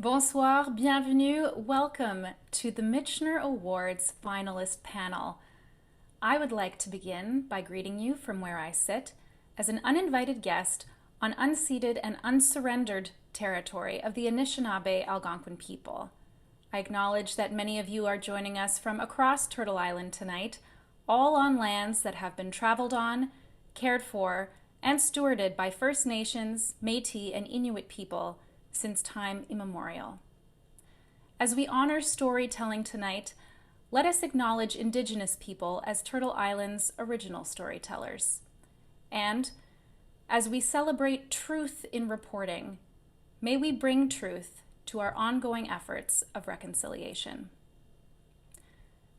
Bonsoir, bienvenue, welcome to the Michener Awards finalist panel. I would like to begin by greeting you from where I sit as an uninvited guest on unceded and unsurrendered territory of the Anishinaabe Algonquin people. I acknowledge that many of you are joining us from across Turtle Island tonight, all on lands that have been traveled on, cared for, and stewarded by First Nations, Métis, and Inuit people since time immemorial. As we honor storytelling tonight, let us acknowledge Indigenous people as Turtle Island's original storytellers. And as we celebrate truth in reporting, may we bring truth to our ongoing efforts of reconciliation.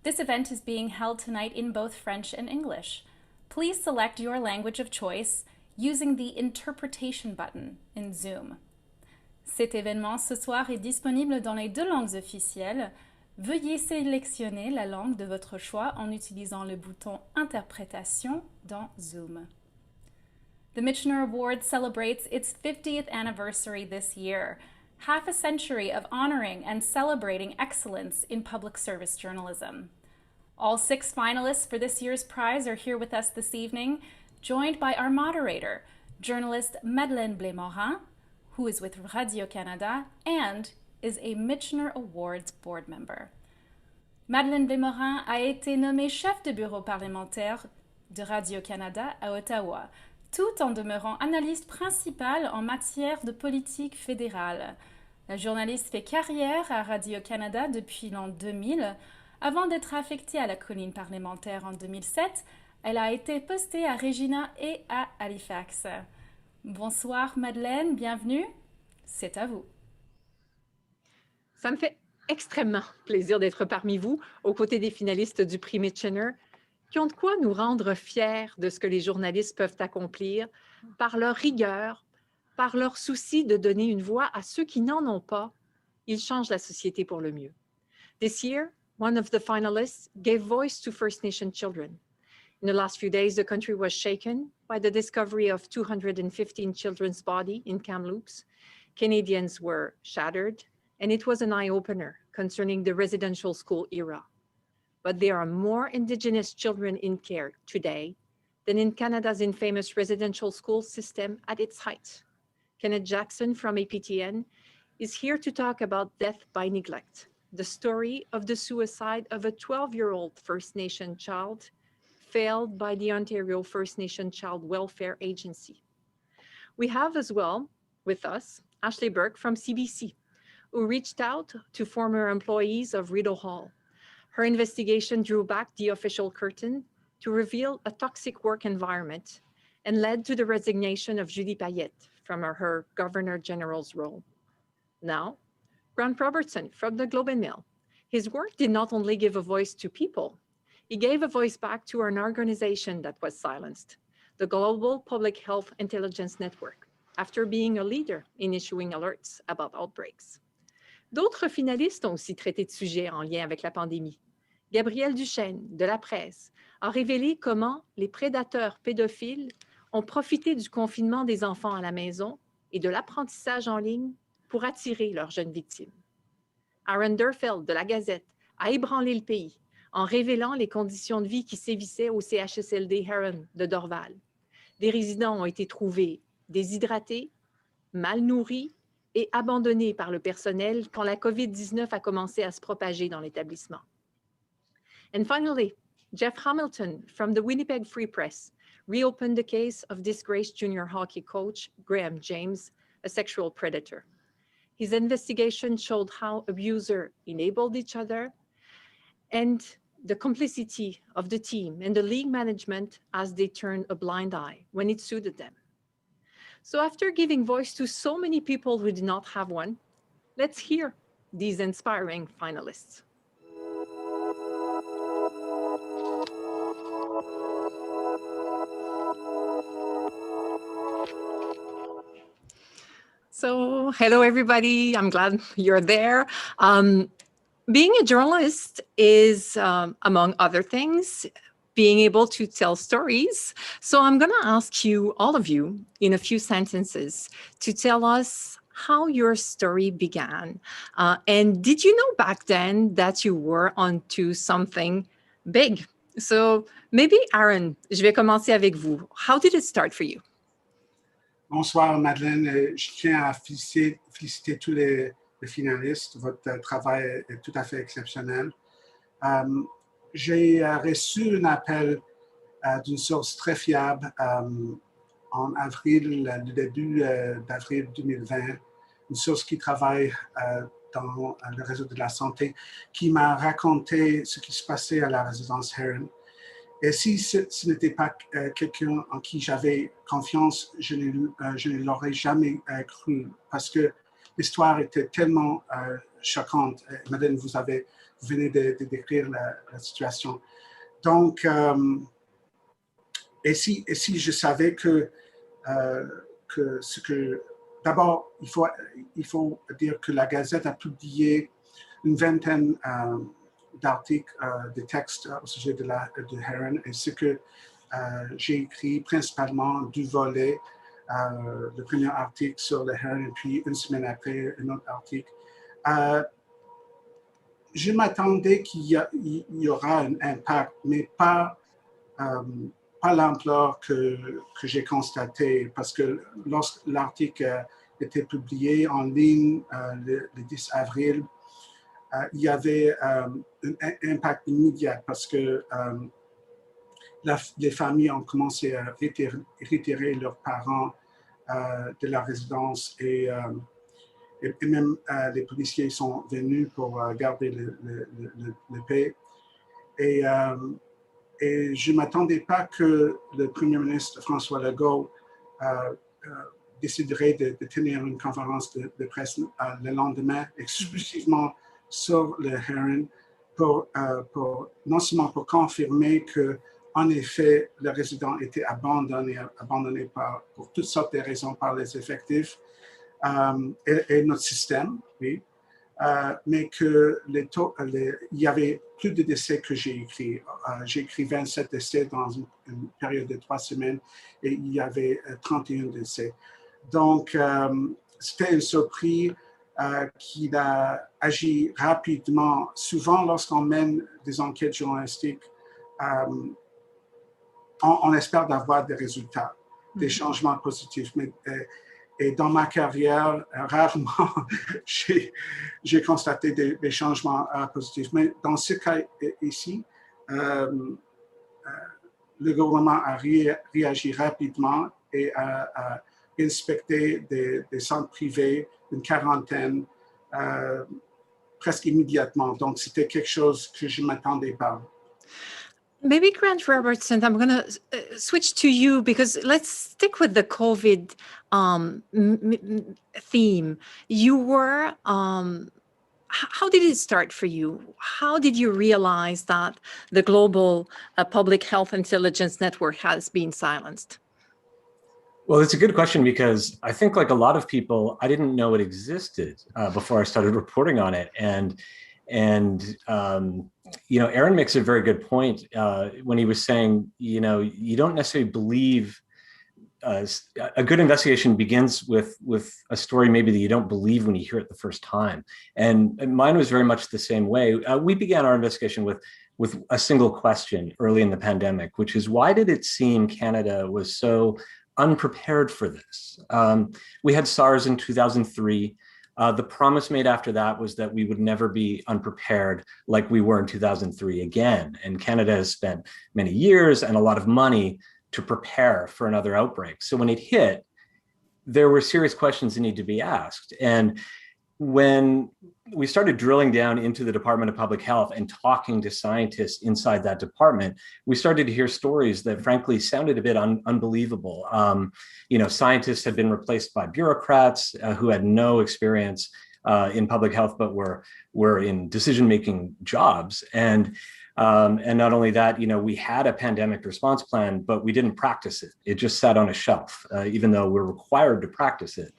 This event is being held tonight in both French and English. Please select your language of choice using the interpretation button in Zoom. Cet événement ce soir est disponible dans les deux langues officielles. Veuillez sélectionner la langue de votre choix en utilisant le bouton Interprétation dans Zoom. The Michener Award celebrates its 50th anniversary this year, half a century of honoring and celebrating excellence in public service journalism. All 6 finalists for this year's prize are here with us this evening, joined by our moderator, journalist Madeleine Blais-Morin, who is with Radio-Canada and is a Michener Awards board member. Madeleine Blais-Morin a été nommée chef de bureau parlementaire de Radio-Canada à Ottawa, tout en demeurant analyste principale en matière de politique fédérale. La journaliste fait carrière à Radio-Canada depuis l'an 2000. Avant d'être affectée à la colline parlementaire en 2007, elle a été postée à Regina et à Halifax. Bonsoir Madeleine, bienvenue, c'est à vous. Ça me fait extrêmement plaisir d'être parmi vous, aux côtés des finalistes du Prix Michener, qui ont de quoi nous rendre fiers de ce que les journalistes peuvent accomplir par leur rigueur, par leur souci de donner une voix à ceux qui n'en ont pas. Ils changent la société pour le mieux. This year, one of the finalists gave voice to First Nation children. In the last few days, the country was shaken by the discovery of 215 children's bodies in Kamloops. Canadians were shattered, and it was an eye-opener concerning the residential school era. But there are more Indigenous children in care today than in Canada's infamous residential school system at its height. Kenneth Jackson from APTN is here to talk about death by neglect, the story of the suicide of a 12-year-old First Nation child failed by the Ontario First Nation Child Welfare Agency. We have as well with us Ashley Burke from CBC, who reached out to former employees of Rideau Hall. Her investigation drew back the official curtain to reveal a toxic work environment and led to the resignation of Julie Payette from her Governor General's role. Now, Grant Robertson from the Globe and Mail. His work did not only give a voice to people, he gave a voice back to an organization that was silenced, the Global Public Health Intelligence Network, after being a leader in issuing alerts about outbreaks. D'autres finalistes ont aussi traité de sujets en lien avec la pandémie. Gabrielle Duchesne, de la Presse, a révélé comment les prédateurs pédophiles ont profité du confinement des enfants à la maison et de l'apprentissage en ligne pour attirer leurs jeunes victimes. Aaron Derfeld, de la Gazette, a ébranlé le pays en révélant les conditions de vie qui sévissaient au CHSLD Heron de Dorval. Des résidents ont été trouvés déshydratés, mal nourris et abandonnés par le personnel quand la COVID-19 a commencé à se propager dans l'établissement. And finally, Jeff Hamilton from the Winnipeg Free Press reopened the case of disgraced junior hockey coach Graham James, a sexual predator. His investigation showed how abusers enabled each other and the complicity of the team and the league management as they turned a blind eye when it suited them. So after giving voice to so many people who did not have one, let's hear these inspiring finalists. So hello, everybody. I'm glad you're there. Being a journalist is, among other things, being able to tell stories. So I'm going to ask you, all of you, in a few sentences, to tell us how your story began. And did you know back then that you were onto something big? So maybe Aaron, je vais commencer avec vous. How did it start for you? Bonsoir, Madeleine. Je tiens à féliciter tous les finalistes. Votre travail est tout à fait exceptionnel. J'ai reçu un appel d'une source très fiable en avril, le début d'avril 2020, une source qui travaille dans le réseau de la santé, qui m'a raconté ce qui se passait à la résidence Heron. Et si ce n'était pas quelqu'un en qui j'avais confiance, je ne l'aurais jamais cru, parce que l'histoire était tellement choquante. Madeleine, vous venez de décrire la situation. Donc, et si je savais que d'abord, il faut dire que la Gazette a publié une vingtaine d'articles, de textes au sujet de Heron, et ce que j'ai écrit principalement du volet, le premier article sur le Heron, et puis une semaine après, un autre article. Je m'attendais qu'il y aura un impact, mais pas l'ampleur que j'ai constaté, parce que lorsque l'article était publié en ligne le 10 avril, il y avait un impact immédiat, parce que les familles ont commencé à retirer leurs parents de la résidence, et même les policiers sont venus pour garder le paix. Et je ne m'attendais pas que le Premier ministre François Legault déciderait de tenir une conférence de presse le lendemain exclusivement sur le Heron, non seulement pour confirmer que, en effet, le résident était abandonné pour toutes sortes de raisons par les effectifs et notre système, oui. Mais il y avait plus de décès que j'ai écrit. J'ai écrit 27 décès dans une période de 3 semaines, et il y avait 31 décès. Donc, c'était une surprise qu'il a agi rapidement. Souvent, lorsqu'on mène des enquêtes journalistiques, on espère d'avoir des résultats, des changements positifs. Et dans ma carrière, rarement j'ai constaté des changements positifs. Mais dans ce cas ici, le gouvernement a réagi rapidement et a inspecté des centres privés, une quarantaine, presque immédiatement. Donc, c'était quelque chose que je ne m'attendais pas. Maybe Grant Robertson, I'm going to switch to you, because let's stick with the COVID theme. You were, how did it start for you? How did you realize that the global public health intelligence network has been silenced? Well, it's a good question, because I think, like a lot of people, I didn't know it existed before I started reporting on it. And Aaron makes a very good point when he was saying, you don't necessarily believe. A good investigation begins with a story maybe that you don't believe when you hear it the first time. And mine was very much the same way. We began our investigation with a single question early in the pandemic, which is, why did it seem Canada was so unprepared for this? We had SARS in 2003. The promise made after that was that we would never be unprepared like we were in 2003 again. And Canada has spent many years and a lot of money to prepare for another outbreak. So when it hit, there were serious questions that need to be asked. And when we started drilling down into the Department of Public Health and talking to scientists inside that department, we started to hear stories that frankly sounded a bit unbelievable. Scientists had been replaced by bureaucrats who had no experience in public health, but were in decision-making jobs. And not only that, we had a pandemic response plan, but we didn't practice it. It just sat on a shelf, even though we're required to practice it.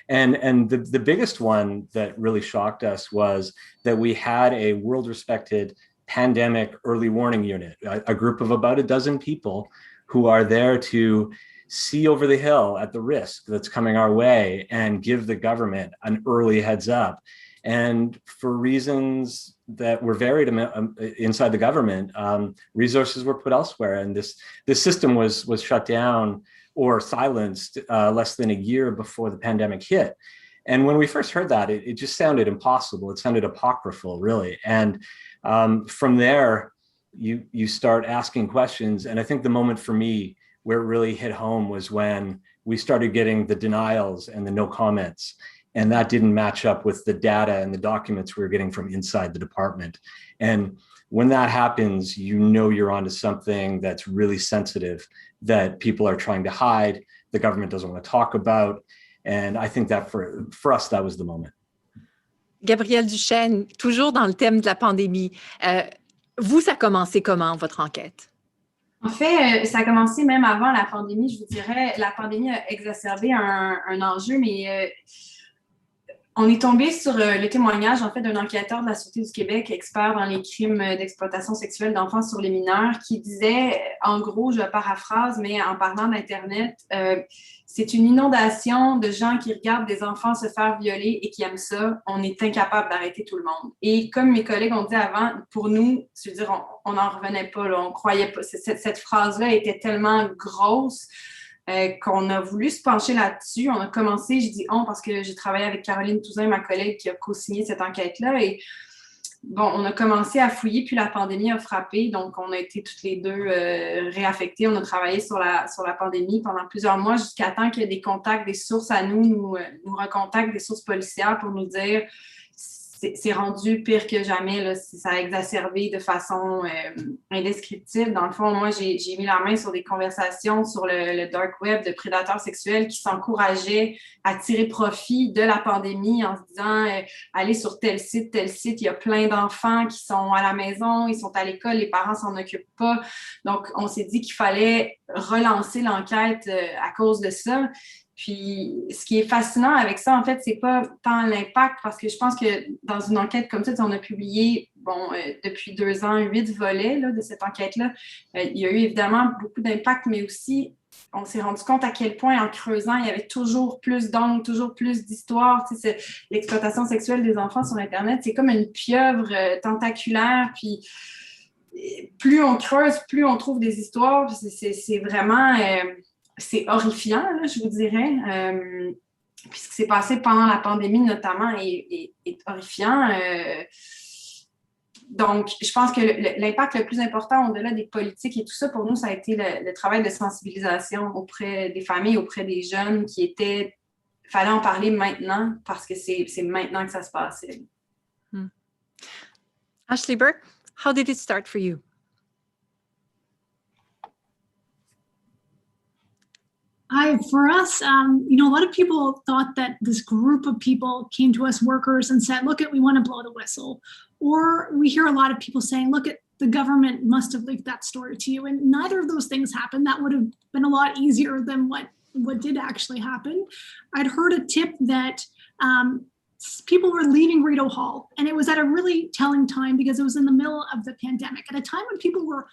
And the biggest one that really shocked us was that we had a world-respected pandemic early warning unit, a group of about a dozen people who are there to see over the hill at the risk that's coming our way and give the government an early heads up. And for reasons that were varied inside the government, resources were put elsewhere. And this system was shut down or silenced less than a year before the pandemic hit. And when we first heard that, it just sounded impossible. It sounded apocryphal, really. And from there, you start asking questions. And I think the moment for me where it really hit home was when we started getting the denials and the no comments. And that didn't match up with the data and the documents we were getting from inside the department. And when that happens, you know you're onto something that's really sensitive, that people are trying to hide, the government doesn't want to talk about. And I think that for us, that was the moment. Gabrielle Duchesne, toujours dans le thème de la pandémie. Vous, ça a commencé comment, votre enquête? En fait, ça a commencé même avant la pandémie, je vous dirais. La pandémie a exacerbé un enjeu, mais on est tombé sur le témoignage en fait d'un enquêteur de la Sûreté du Québec, expert dans les crimes d'exploitation sexuelle d'enfants sur les mineurs, qui disait, en gros, je paraphrase, mais en parlant d'Internet, c'est une inondation de gens qui regardent des enfants se faire violer et qui aiment ça. On est incapable d'arrêter tout le monde. Et comme mes collègues ont dit avant, pour nous, je veux dire, on n'en revenait pas, là, on croyait pas. Cette phrase-là était tellement grosse qu'on a voulu se pencher là-dessus. On a commencé, je dis on, parce que j'ai travaillé avec Caroline Touzin, ma collègue, qui a co-signé cette enquête-là. Et bon, on a commencé à fouiller, puis la pandémie a frappé. Donc, on a été toutes les deux réaffectées. On a travaillé sur la pandémie pendant plusieurs mois jusqu'à temps qu'il y ait des contacts, des sources à nous recontactent, des sources policières pour nous dire c'est rendu pire que jamais, là, ça a exacerbé de façon indescriptible. Dans le fond, moi, j'ai mis la main sur des conversations sur le dark web de prédateurs sexuels qui s'encourageaient à tirer profit de la pandémie en se disant allez sur tel site, il y a plein d'enfants qui sont à la maison, ils sont à l'école, les parents s'en occupent pas. Donc, on s'est dit qu'il fallait relancer l'enquête à cause de ça. Puis, ce qui est fascinant avec ça, en fait, c'est pas tant l'impact, parce que je pense que dans une enquête comme ça, on a publié, depuis 2 ans, 8 volets là, de cette enquête-là. Il y a eu évidemment beaucoup d'impact, mais aussi, on s'est rendu compte à quel point, en creusant, il y avait toujours plus d'angles, toujours plus d'histoires. Tu sais, l'exploitation sexuelle des enfants sur Internet, c'est comme une pieuvre tentaculaire, puis plus on creuse, plus on trouve des histoires. C'est vraiment... c'est horrifiant, là, je vous dirais. Puis ce qui s'est passé pendant la pandémie, notamment, est horrifiant. Donc, je pense que l'impact le plus important, au-delà des politiques et tout ça, pour nous, ça a été le travail de sensibilisation auprès des familles, auprès des jeunes qui étaient... Il fallait en parler maintenant parce que c'est maintenant que ça se passait. Ashley Burke, how did it start for you? For us, a lot of people thought that this group of people came to us, workers, and said, look, we want to blow the whistle. Or we hear a lot of people saying, look, the government must have leaked that story to you. And neither of those things happened. That would have been a lot easier than what did actually happen. I'd heard a tip that people were leaving Rideau Hall. And it was at a really telling time because it was in the middle of the pandemic, at a time when people were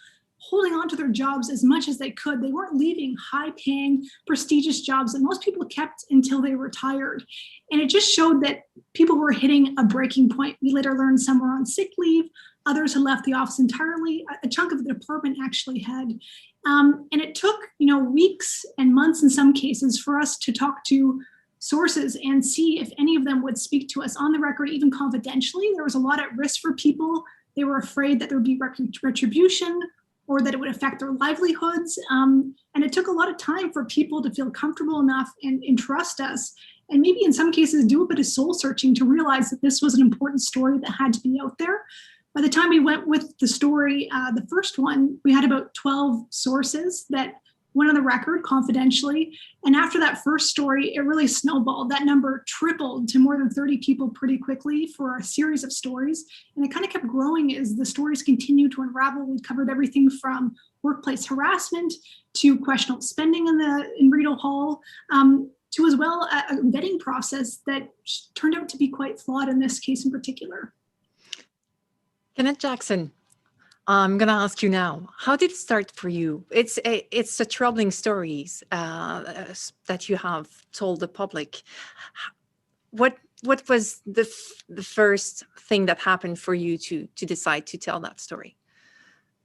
holding on to their jobs as much as they could. They weren't leaving high-paying, prestigious jobs that most people kept until they retired. And it just showed that people were hitting a breaking point. We later learned some were on sick leave, others had left the office entirely. A chunk of the department actually had. And it took, weeks and months in some cases for us to talk to sources and see if any of them would speak to us on the record, even confidentially. There was a lot at risk for people. They were afraid that there would be retribution, or that it would affect their livelihoods. And it took a lot of time for people to feel comfortable enough and trust us. And maybe in some cases do a bit of soul searching to realize that this was an important story that had to be out there. By the time we went with the story, the first one, we had about 12 sources that went on the record confidentially. And after that first story, it really snowballed. That number tripled to more than 30 people pretty quickly for a series of stories. And it kind of kept growing as the stories continued to unravel. We covered everything from workplace harassment to questionable spending in Rideau Hall, to as well a vetting process that turned out to be quite flawed in this case in particular. Kenneth Jackson, I'm going to ask you now, how did it start for you? It's a troubling stories that you have told the public. What was the first thing that happened for you to decide to tell that story?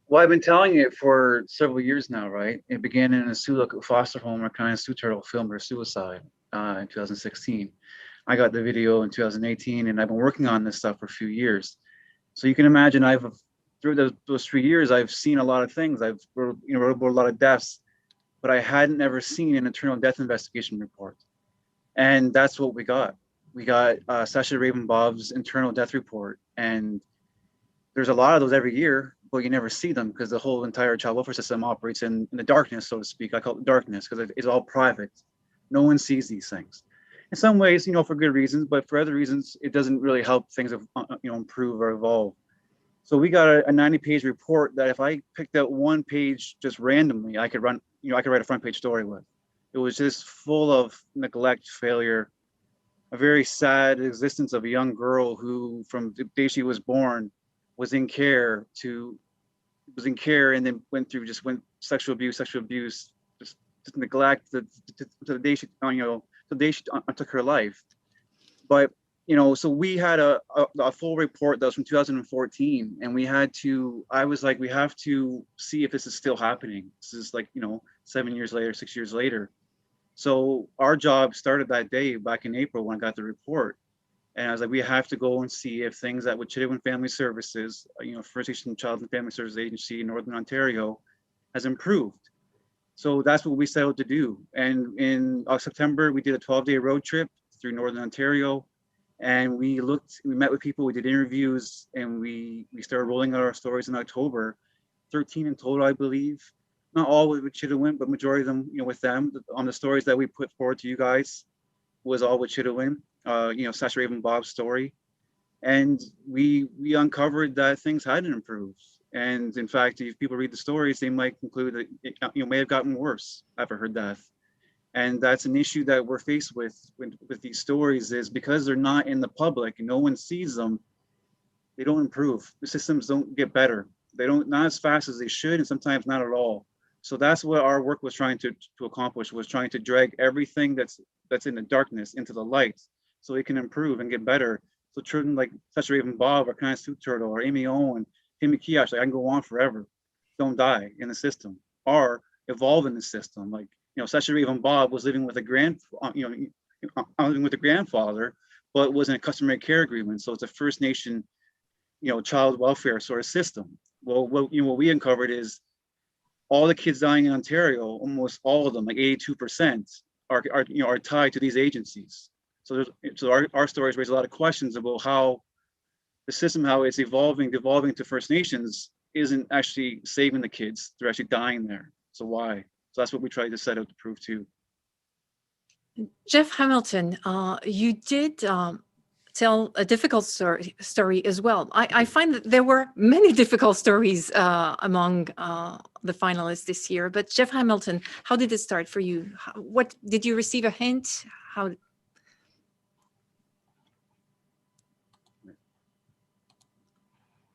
Well, I've been telling it for several years now, right? It began in a Sioux foster home where kind of Sioux turtle filmed her suicide in 2016. I got the video in 2018, and I've been working on this stuff for a few years. So you can imagine through those 3 years, I've seen a lot of things. I've wrote about a lot of deaths, but I hadn't ever seen an internal death investigation report. And that's what we got. We got Sasha Raven-Bob's internal death report. And there's a lot of those every year, but you never see them because the whole entire child welfare system operates in the darkness, so to speak. I call it darkness because it's all private. No one sees these things. In some ways, for good reasons, but for other reasons, it doesn't really help things, improve or evolve. So we got a 90-page report that if I picked out one page just randomly, I could write a front page story with. It was just full of neglect, failure, a very sad existence of a young girl who, from the day she was born, was in care and then went sexual abuse, just neglect to the day she, took her life. But so we had a full report that was from 2014, and I was like, we have to see if this is still happening. This is 7 years later, 6 years later. So our job started that day back in April when I got the report. And I was like, we have to go and see if things at Wichita Family Services, First Nation Child and Family Services Agency in Northern Ontario, has improved. So that's what we set out to do. And in September, we did a 12-day road trip through Northern Ontario. And we met with people, we did interviews, and we started rolling out our stories in October, 13 in total, I believe. Not all with Wichita, but majority of them, with them. On the stories that we put forward to you guys was all Wichita, Sasha Raven-Bob's story. And we uncovered that things hadn't improved. And in fact, if people read the stories, they might conclude that it may have gotten worse after her death. And that's an issue that we're faced with these stories, is because they're not in the public and no one sees them, they don't improve. The systems don't get better. They don't, not as fast as they should, and sometimes not at all. So that's what our work was trying to accomplish, was trying to drag everything that's in the darkness into the light so it can improve and get better. So children like Sasha Raven-Bob or kind of Sioux Turtle or Amy Owen, Timmy Kiash, I can go on forever, don't die in the system or evolve in the system. Like, Sasha Raven-Bob was living with a grandfather, but was in a customary care agreement. So it's a First Nation, child welfare sort of system. Well, what we uncovered is all the kids dying in Ontario, almost all of them, like 82%, are tied to these agencies. So our stories raise a lot of questions about how the system, how it's devolving to First Nations, isn't actually saving the kids. They're actually dying there. So why? So that's what we tried to set out to prove too. Jeff Hamilton, you did tell a difficult story as well. I find that there were many difficult stories among the finalists this year, but Jeff Hamilton, how did it start for you? What did you receive a hint? How?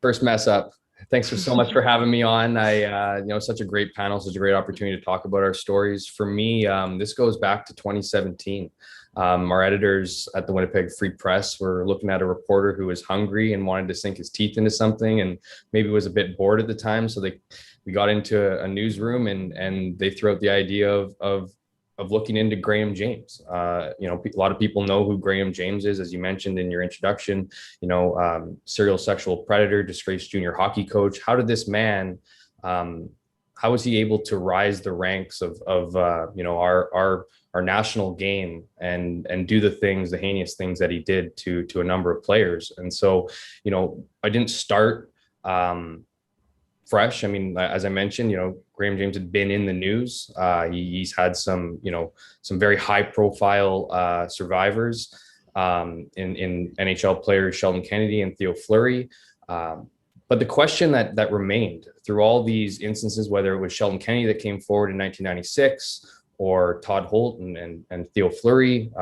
First mess up. Thanks so much for having me on. Such a great panel, such a great opportunity to talk about our stories. For me, this goes back to 2017. Our editors at the Winnipeg Free Press were looking at a reporter who was hungry and wanted to sink his teeth into something, and maybe was a bit bored at the time. So we got into a newsroom and they threw out the idea of looking into Graham James. A lot of people know who Graham James is, as you mentioned in your introduction. Serial sexual predator, disgraced junior hockey coach. How did this man? How was he able to rise the ranks of our national game and do the heinous things that he did to a number of players? And so, I didn't start fresh. I mean, as I mentioned, Graham James had been in the news. He's had some very high profile survivors in NHL players, Sheldon Kennedy and Theo Fleury. But the question that remained through all these instances, whether it was Sheldon Kennedy that came forward in 1996 or Todd Holt and Theo Fleury,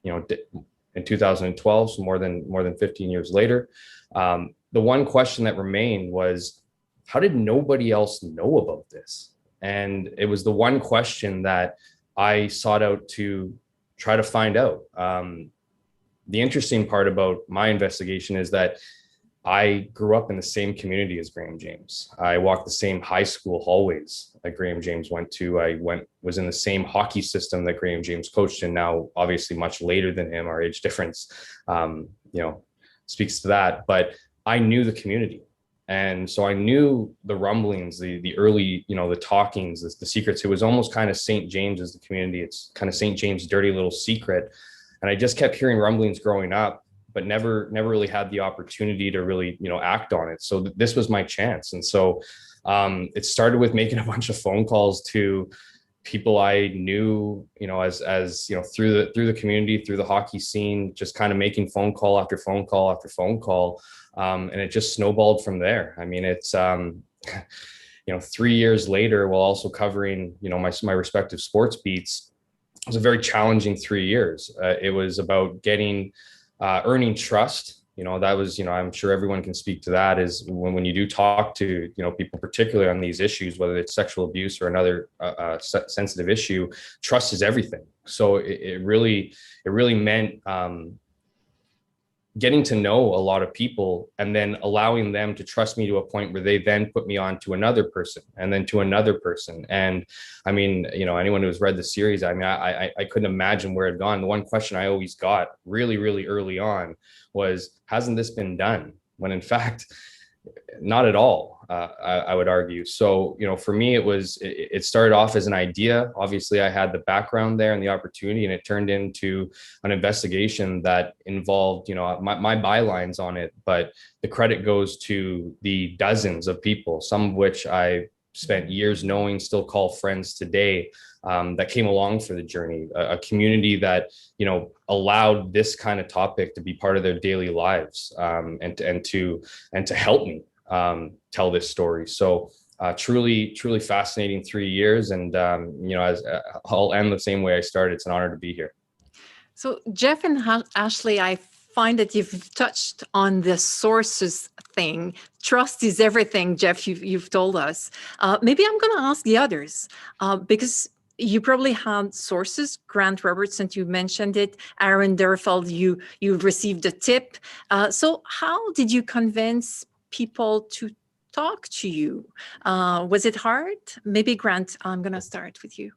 in 2012, so more than 15 years later, the one question that remained was, how did nobody else know about this? And it was the one question that I sought out to try to find out. The interesting part about my investigation is that I grew up in the same community as Graham James. I walked the same high school hallways that Graham James went to. Was in the same hockey system that Graham James coached in. Now, obviously, much later than him. Our age difference, speaks to that. But I knew the community, and so I knew the rumblings, the early, the talkings, the secrets. It was almost kind of St. James as the community. It's kind of St. James' dirty little secret, and I just kept hearing rumblings growing up, but never really had the opportunity to really, act on it. So this was my chance. And so it started with making a bunch of phone calls to people I knew, as through the community, through the hockey scene, just kind of making phone call after phone call after phone call. And it just snowballed from there. I mean, it's, 3 years later, while also covering, my respective sports beats, it was a very challenging 3 years. It was about earning trust. That was, I'm sure everyone can speak to that, is when you do talk to, people, particularly on these issues, whether it's sexual abuse or another sensitive issue, trust is everything. So it really meant getting to know a lot of people and then allowing them to trust me to a point where they then put me on to another person and then to another person. And I mean, anyone who's read the series, I mean, I couldn't imagine where it had gone. The one question I always got really, really early on was, hasn't this been done? When in fact, not at all, I would argue. So, for me, it started off as an idea. Obviously, I had the background there and the opportunity, and it turned into an investigation that involved, my bylines on it. But the credit goes to the dozens of people, some of which I spent years knowing, still call friends today, that came along for the journey, a community that, allowed this kind of topic to be part of their daily lives, and to help me tell this story. So truly fascinating 3 years. And, I'll end the same way I started. It's an honor to be here. So Jeff and Ashley, I find that you've touched on the sources thing. Trust is everything, Jeff, you've told us. Maybe I'm going to ask the others, because you probably had sources. Grant Robertson, you mentioned it. Aaron Derfeld, you received a tip. So how did you convince people to talk to you? Was it hard? Maybe Grant, I'm going to start with you.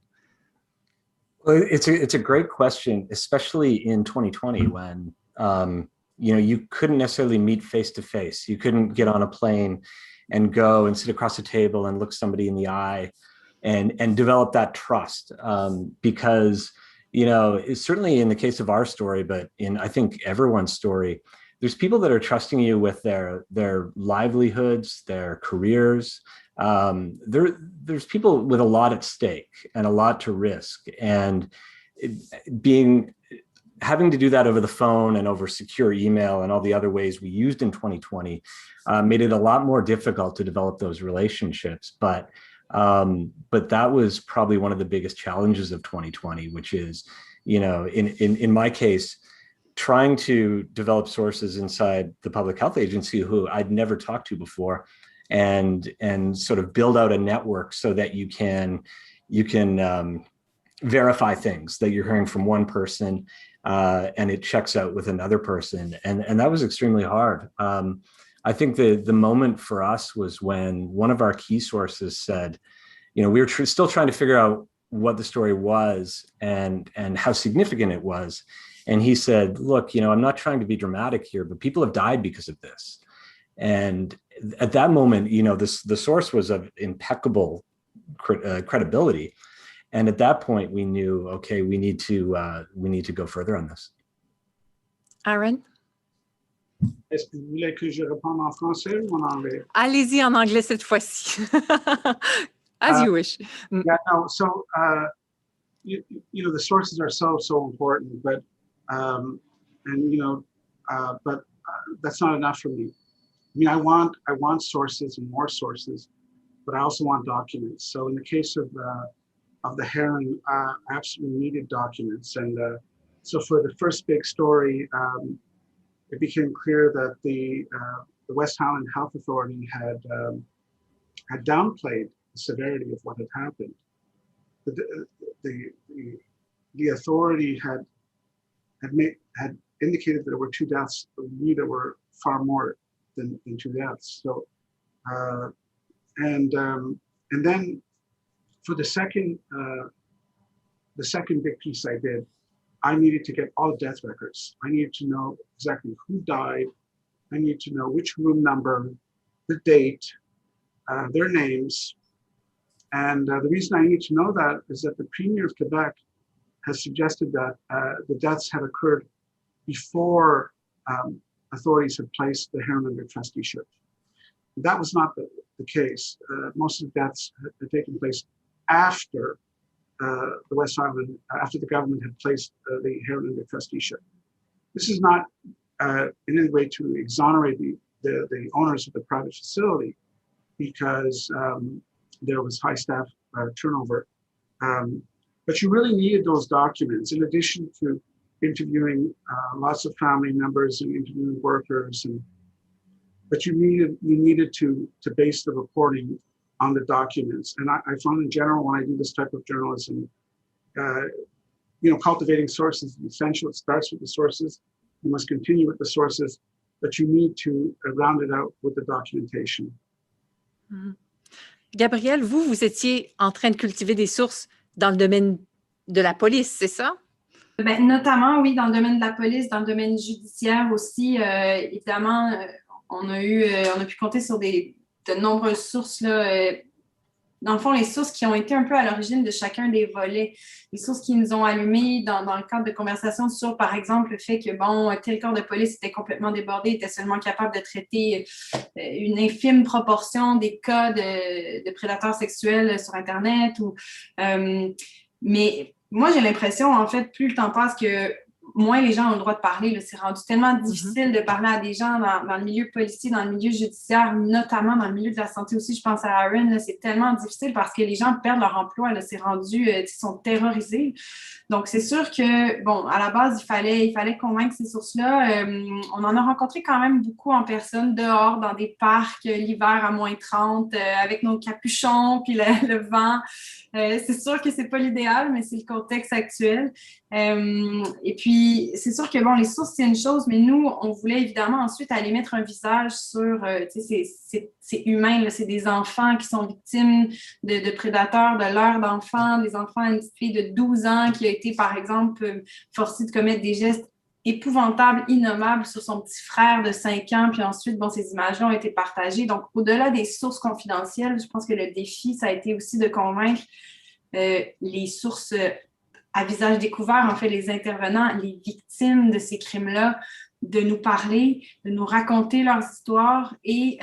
Well, it's a great question, especially in 2020 when you couldn't necessarily meet face to face. You couldn't get on a plane and go and sit across a table and look somebody in the eye and develop that trust, because it's certainly in the case of our story, but in I think everyone's story, there's people that are trusting you with their livelihoods, their careers. There's people with a lot at stake and a lot to risk, and having to do that over the phone and over secure email and all the other ways we used in 2020 made it a lot more difficult to develop those relationships. But that was probably one of the biggest challenges of 2020, which is, in my case, trying to develop sources inside the public health agency who I'd never talked to before, and sort of build out a network so that you can verify things that you're hearing from one person, and it checks out with another person. And that was extremely hard. I think the moment for us was when one of our key sources said, we were still trying to figure out what the story was and how significant it was. And he said, look, I'm not trying to be dramatic here, but people have died because of this. And at that moment, the source was of impeccable credibility. And at that point, we knew, okay, we need to go further on this. Aaron? Est-ce que vous voulez que je réponde en français ou en anglais? Allez-y en anglais cette fois-ci. As you wish. Yeah, no, so, the sources are so important, but, but that's not enough for me. I mean, I want sources and more sources, but I also want documents. So in the case of the Heron, I absolutely needed documents. And so for the first big story, it became clear that the West Highland Health Authority had had downplayed the severity of what had happened. The authority had indicated that there were 2 deaths. We knew there were far more than 2 deaths. So, and then for the second big piece I did, I needed to get all death records. I needed to know exactly who died. I needed to know which room number, the date, their names. And the reason I need to know that is that the Premier of Quebec has suggested that the deaths had occurred before authorities had placed the Heron under trusteeship. That was not the case. Most of the deaths had taken place after the West Island, after the government had placed the Heron under trusteeship. This is not in any way to exonerate the owners of the private facility, because there was high staff turnover. But you really needed those documents in addition to interviewing lots of family members and interviewing workers. But you needed to base the reporting on the documents. And I find in general, when I do this type of journalism, cultivating sources is essential. It starts with the sources. You must continue with the sources, but you need to round it out with the documentation. Mm-hmm. Gabrielle, vous étiez en train de cultiver des sources dans le domaine de la police, c'est ça? Ben, notamment, oui, dans le domaine de la police, dans le domaine judiciaire aussi. Évidemment, on a pu compter sur de nombreuses sources, là. Dans le fond, les sources qui ont été un peu à l'origine de chacun des volets, les sources qui nous ont allumés dans le cadre de conversations sur, par exemple, le fait que, tel corps de police était complètement débordé, était seulement capable de traiter une infime proportion des cas de prédateurs sexuels sur Internet. Mais moi, j'ai l'impression, en fait, plus le temps passe, que moins les gens ont le droit de parler. Là. C'est rendu tellement difficile de parler à des gens dans le milieu policier, dans le milieu judiciaire, notamment dans le milieu de la santé aussi. Je pense à Aaron, c'est tellement difficile parce que les gens perdent leur emploi. Là. C'est rendu, ils sont terrorisés. Donc, c'est sûr que, à la base, il fallait convaincre ces sources-là. On en a rencontré quand même beaucoup en personne, dehors, dans des parcs, l'hiver à moins 30, avec nos capuchons, puis le vent. C'est sûr que c'est pas l'idéal, mais c'est le contexte actuel. Et puis, c'est sûr que, les sources, c'est une chose, mais nous, on voulait évidemment ensuite aller mettre un visage sur, c'est humain, là, c'est des enfants qui sont victimes de prédateurs, de leurs d'enfants, des enfants, une petite fille de 12 ans qui a été, par exemple, forcée de commettre des gestes épouvantables, innommables sur son petit frère de 5 ans, puis ensuite, ces images-là ont été partagées. Donc, au-delà des sources confidentielles, je pense que le défi, ça a été aussi de convaincre les sources à visage découvert, en fait, les intervenants, les victimes de ces crimes-là, de nous parler, de nous raconter leurs histoires. Et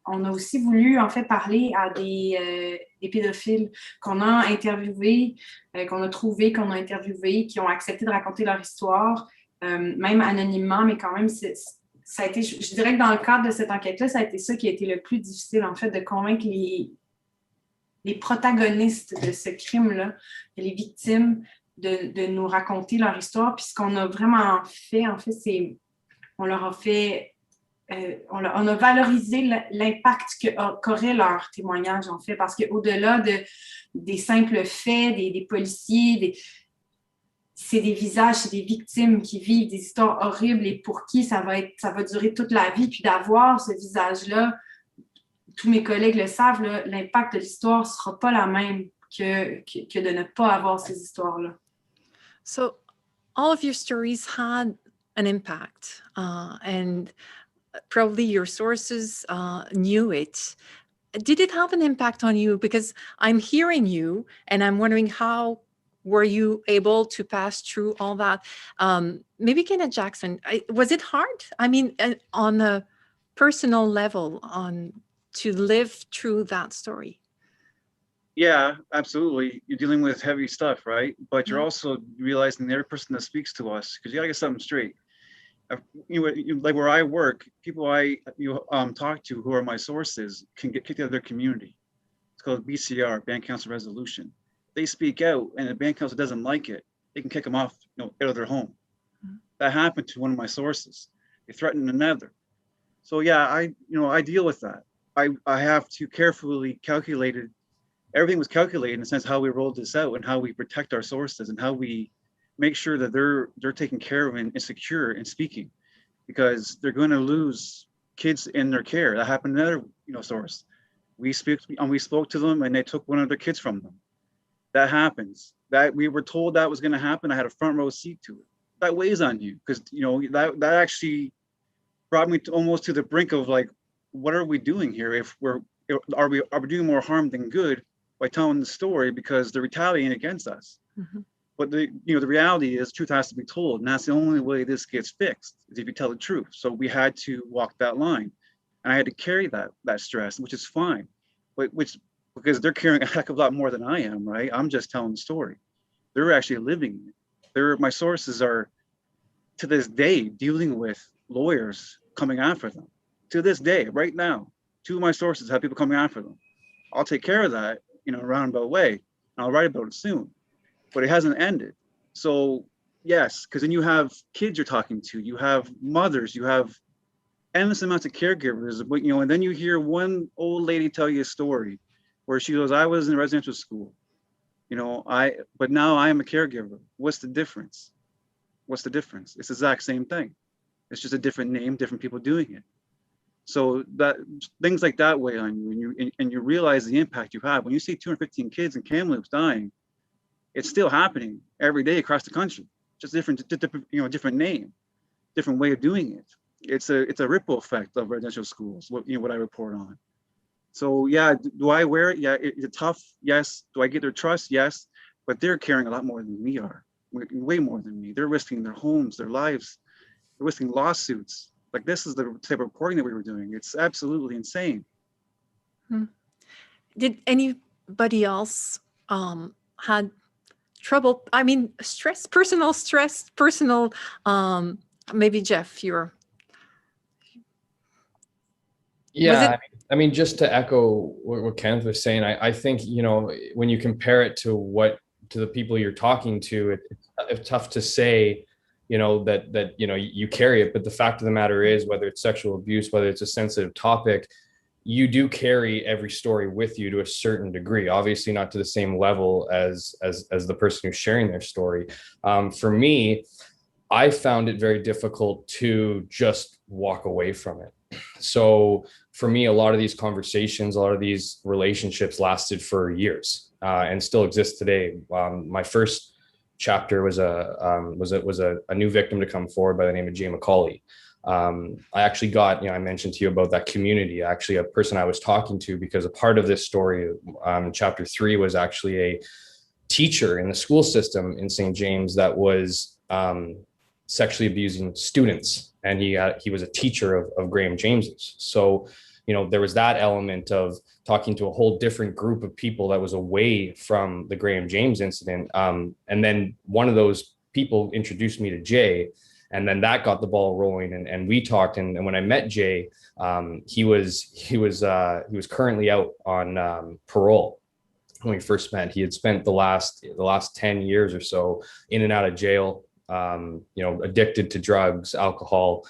on a aussi voulu, en fait, parler à des pédophiles qu'on a interviewés, qu'on a trouvés, qu'on a interviewés, qui ont accepté de raconter leur histoire, même anonymement, mais quand même, ça a été, je dirais que dans le cadre de cette enquête-là, ça a été ça qui a été le plus difficile, en fait, de convaincre les protagonistes de ce crime-là, les victimes, de nous raconter leur histoire. Puis ce qu'on a vraiment fait, en fait, c'est on leur a fait, on a valorisé l'impact qu'aurait leur témoignage, en fait, parce qu'au-delà des simples faits, des policiers, c'est des visages, c'est des victimes qui vivent des histoires horribles et pour qui ça va durer toute la vie. Puis d'avoir ce visage-là, tous mes collègues le savent, l'impact de l'histoire ne sera pas la même que de ne pas avoir ces histoires-là. So all of your stories had an impact and probably your sources knew it. Did it have an impact on you? Because I'm hearing you and I'm wondering how were you able to pass through all that? Maybe Kenneth Jackson, was it hard? I mean, on a personal level, to live through that story? Yeah, absolutely. You're dealing with heavy stuff, right? But you're also realizing the other person that speaks to us, because you gotta get something straight. Like where I work, people I talk to who are my sources can get kicked out of their community. It's called BCR, Band Council Resolution. They speak out, and the band council doesn't like it. They can kick them off, out of their home. That happened to one of my sources. They threatened another. So yeah, I deal with that. I have to carefully calculate it. Everything was calculated in the sense how we rolled this out and how we protect our sources and how we make sure that they're taken care of and secure in speaking, because they're going to lose kids in their care. That happened in another source. We spoke to them and they took one of their kids from them. That happens. That we were told that was going to happen. I had a front row seat to it. That weighs on you because that actually brought me almost to the brink of like, what are we doing here? If are we doing more harm than good by telling the story because they're retaliating against us? Mm-hmm. But the reality is, truth has to be told, and that's the only way this gets fixed is if you tell the truth. So we had to walk that line, and I had to carry that stress, which is fine, but because they're carrying a heck of a lot more than I am, right? I'm just telling the story. They're actually living it. My sources are to this day dealing with lawyers coming after them. To this day, right now, 2 of my sources have people coming after them. I'll take care of that, in a roundabout way, and I'll write about it soon. But it hasn't ended. So yes, because then you have kids you're talking to, you have mothers, you have endless amounts of caregivers, but and then you hear one old lady tell you a story where she goes, I was in residential school, but now I am a caregiver. What's the difference? What's the difference? It's the exact same thing. It's just a different name, different people doing it. So that things like that weigh on you, and you realize the impact you have. When you see 215 kids in Kamloops dying, it's still happening every day across the country, just different name, different way of doing it. It's a ripple effect of residential schools, what I report on. So yeah, do I wear it? Yeah, it's tough. Yes. Do I get their trust? Yes. But they're caring a lot more than we are, way more than me. They're risking their homes, their lives. They're risking lawsuits. Like, this is the type of reporting that we were doing. It's absolutely insane. Did anybody else had trouble? I mean, personal stress, maybe Jeff, you're. Yeah, I mean, just to echo what Kenneth was saying, I think, when you compare it to the people you're talking to, it's tough to say, that you carry it. But the fact of the matter is, whether it's sexual abuse, whether it's a sensitive topic, you do carry every story with you to a certain degree. Obviously not to the same level as the person who's sharing their story. For me, I found it very difficult to just walk away from it. So for me, a lot of these conversations, a lot of these relationships lasted for years, and still exist today. My first chapter was a new victim to come forward by the name of Jay McCauley. I actually got, I mentioned to you about that community, actually a person I was talking to, because a part of this story, chapter 3, was actually a teacher in the school system in St. James that was sexually abusing students. And he was a teacher of Graham James's. So, there was that element of talking to a whole different group of people that was away from the Graham James incident. And then one of those people introduced me to Jay, and then that got the ball rolling. And we talked. And when I met Jay, he was currently out on parole. When we first met, he had spent the last 10 years or so in and out of jail, addicted to drugs, alcohol,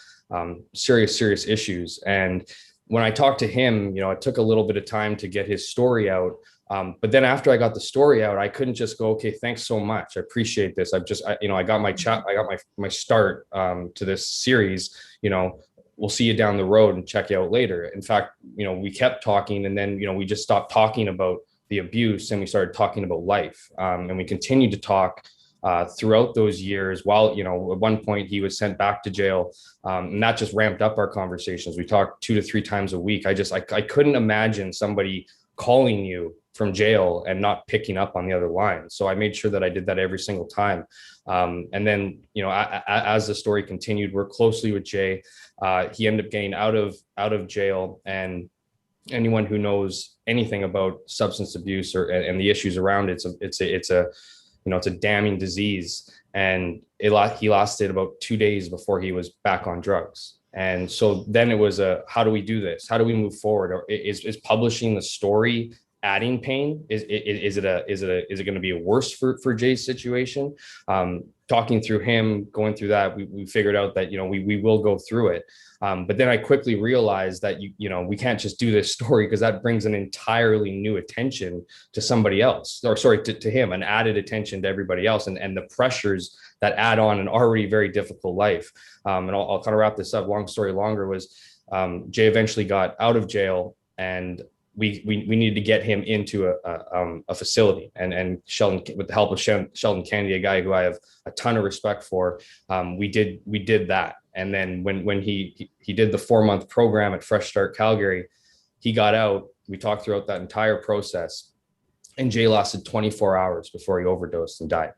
serious issues. And when I talked to him, it took a little bit of time to get his story out. But then after I got the story out, I couldn't just go, okay, thanks so much, I appreciate this. I got my start to this series. We'll see you down the road and check you out later. In fact, we kept talking, and then we just stopped talking about the abuse and we started talking about life. And we continued to talk throughout those years, while at one point he was sent back to jail, and that just ramped up our conversations. We talked 2 to 3 times a week. I couldn't imagine somebody calling you from jail and not picking up on the other line. So I made sure that I did that every single time. And then as the story continued, worked closely with Jay. He ended up getting out of jail, and anyone who knows anything about substance abuse and the issues around it, it's a damning disease. And he lasted about 2 days before he was back on drugs. And so then it was how do we do this? How do we move forward? Or is publishing the story adding pain? Is it going to be worse for Jay's situation? Talking through him, going through that, we figured out that, we will go through it. But then I quickly realized that, we can't just do this story, because that brings an entirely new attention to somebody else, or sorry, to him, an added attention to everybody else, and the pressures that add on an already very difficult life. And I'll kind of wrap this up. Long story longer was, Jay eventually got out of jail, and we needed to get him into a facility, and Sheldon, with the help of Sheldon Kennedy, a guy who I have a ton of respect for, we did that. And then when he did the 4-month program at Fresh Start Calgary, he got out. We talked throughout that entire process, and Jay lasted 24 hours before he overdosed and died.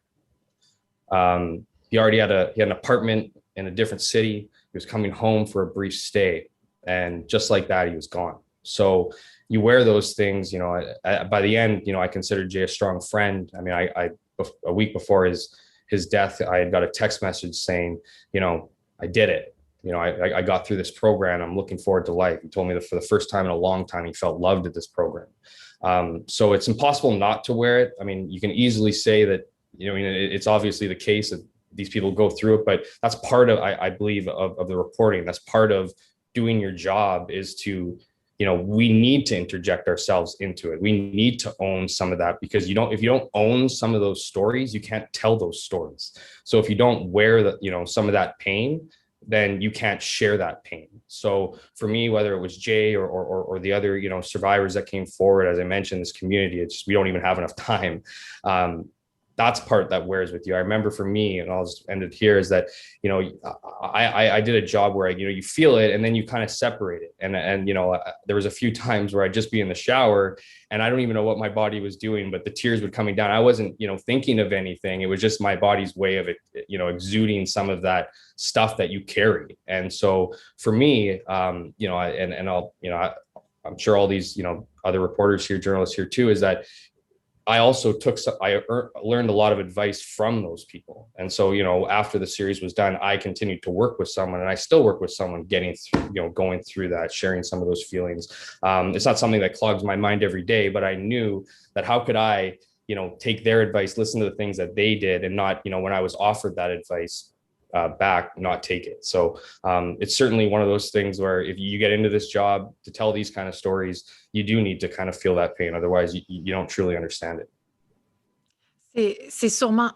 He already had an apartment in a different city. He was coming home for a brief stay, and just like that, he was gone. So you wear those things, by the end, I considered Jay a strong friend. I mean, a week before his death, I had got a text message saying, I did it. I got through this program. I'm looking forward to life. He told me that for the first time in a long time, he felt loved at this program. So it's impossible not to wear it. I mean, you can easily say that, it's obviously the case that these people go through it, but that's part of, I believe, of the reporting. That's part of doing your job, is to, we need to interject ourselves into it. We need to own some of that, because if you don't own some of those stories, you can't tell those stories. So if you don't wear some of that pain, then you can't share that pain. So for me, whether it was Jay or the other, survivors that came forward, as I mentioned, this community, we don't even have enough time. That's part that wears with you. I remember for me, and I'll just end it here, is that, I did a job where you feel it, and then you kind of separate it. And there was a few times where I'd just be in the shower, and I don't even know what my body was doing, but the tears would coming down. I wasn't, thinking of anything. It was just my body's way of, exuding some of that stuff that you carry. And so for me, I'm sure all these, other reporters here, journalists here too, is that I also learned a lot of advice from those people. And so, after the series was done, I continued to work with someone, and I still work with someone getting through, going through that, sharing some of those feelings. It's not something that clogs my mind every day, but I knew that how could I, take their advice, listen to the things that they did, and not, when I was offered that advice back, not take it. So it's certainly one of those things where if you get into this job to tell these kind of stories, you do need to kind of feel that pain. Otherwise, you don't truly understand it. C'est sûrement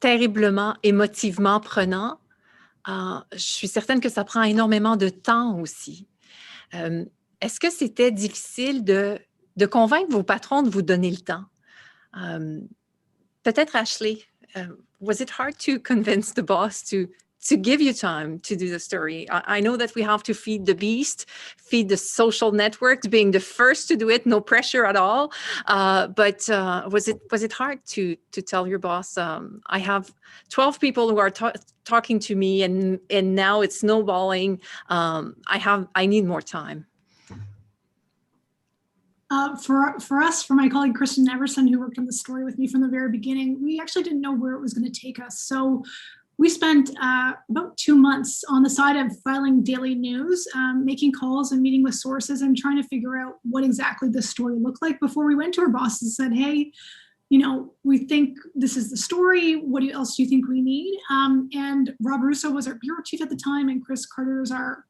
terriblement, émotivement prenant. Je suis certaine que ça prend énormément de temps aussi. Est-ce que c'était difficile de convaincre vos patrons de vous donner le temps? Peut-être Ashley. Was it hard to convince the boss to give you time to do the story? I know that we have to feed the beast, feed the social networks, being the first to do it, no pressure at all. But was it hard to tell your boss, I have 12 people who are talking to me, and now it's snowballing. I need more time. For us, for my colleague Kristen Everson, who worked on the story with me from the very beginning, we actually didn't know where it was going to take us. So we spent about 2 months on the side of filing daily news, making calls and meeting with sources and trying to figure out what exactly the story looked like before we went to our bosses and said, hey, we think this is the story. What else do you think we need? And Rob Russo was our bureau chief at the time, and Chris Carter was our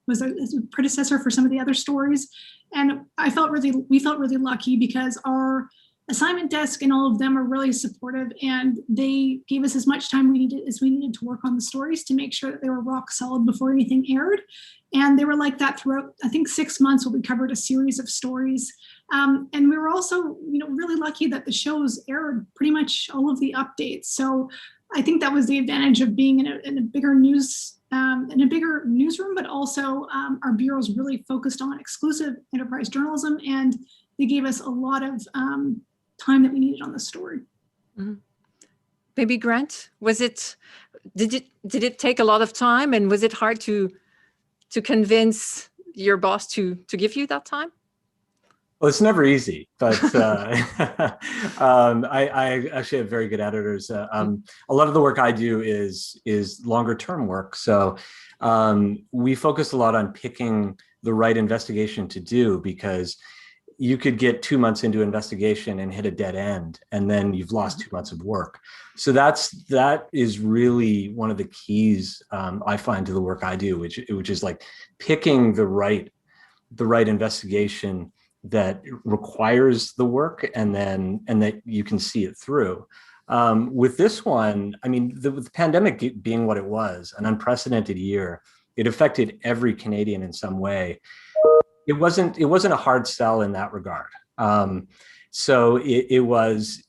predecessor for some of the other stories. And we felt really lucky because our assignment desk and all of them are really supportive, and they gave us as much time we needed to work on the stories to make sure that they were rock solid before anything aired. And they were like that throughout, I think, 6 months where we covered a series of stories. And we were also, really lucky that the shows aired pretty much all of the updates. So I think that was the advantage of being in a bigger newsroom, but also our bureau's really focused on exclusive enterprise journalism, and they gave us a lot of time that we needed on the story. Mm-hmm. Maybe Grant, did it take a lot of time, and was it hard to convince your boss to give you that time? Well, it's never easy, but I actually have very good editors. A lot of the work I do is longer term work. So we focus a lot on picking the right investigation to do, because you could get 2 months into investigation and hit a dead end, and then you've lost 2 months of work. So that is really one of the keys I find to the work I do, which is like picking the right investigation that requires the work, and that you can see it through. With this one, I mean, the pandemic being what it was, an unprecedented year, it affected every Canadian in some way. It wasn't a hard sell in that regard. So it was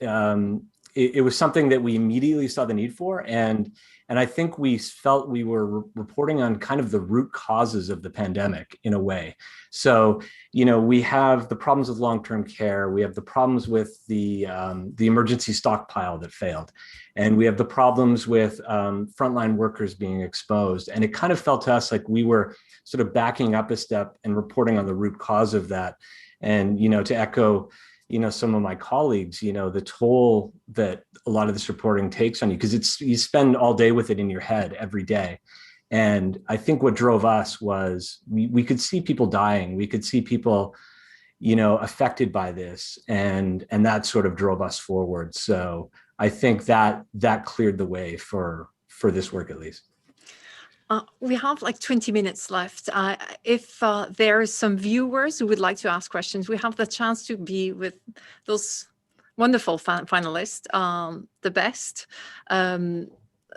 something that we immediately saw the need for, and I think we felt we were reporting on kind of the root causes of the pandemic in a way. So, we have the problems with long-term care, we have the problems with the emergency stockpile that failed, and we have the problems with frontline workers being exposed. And it kind of felt to us like we were sort of backing up a step and reporting on the root cause of that. And, to echo, some of my colleagues, the toll that a lot of this reporting takes on you, because you spend all day with it in your head every day. And I think what drove us was we could see people dying. We could see people, affected by this, and that sort of drove us forward. So I think that cleared the way for this work, at least. We have like 20 minutes left. If there are some viewers who would like to ask questions, we have the chance to be with those wonderful finalists, the best.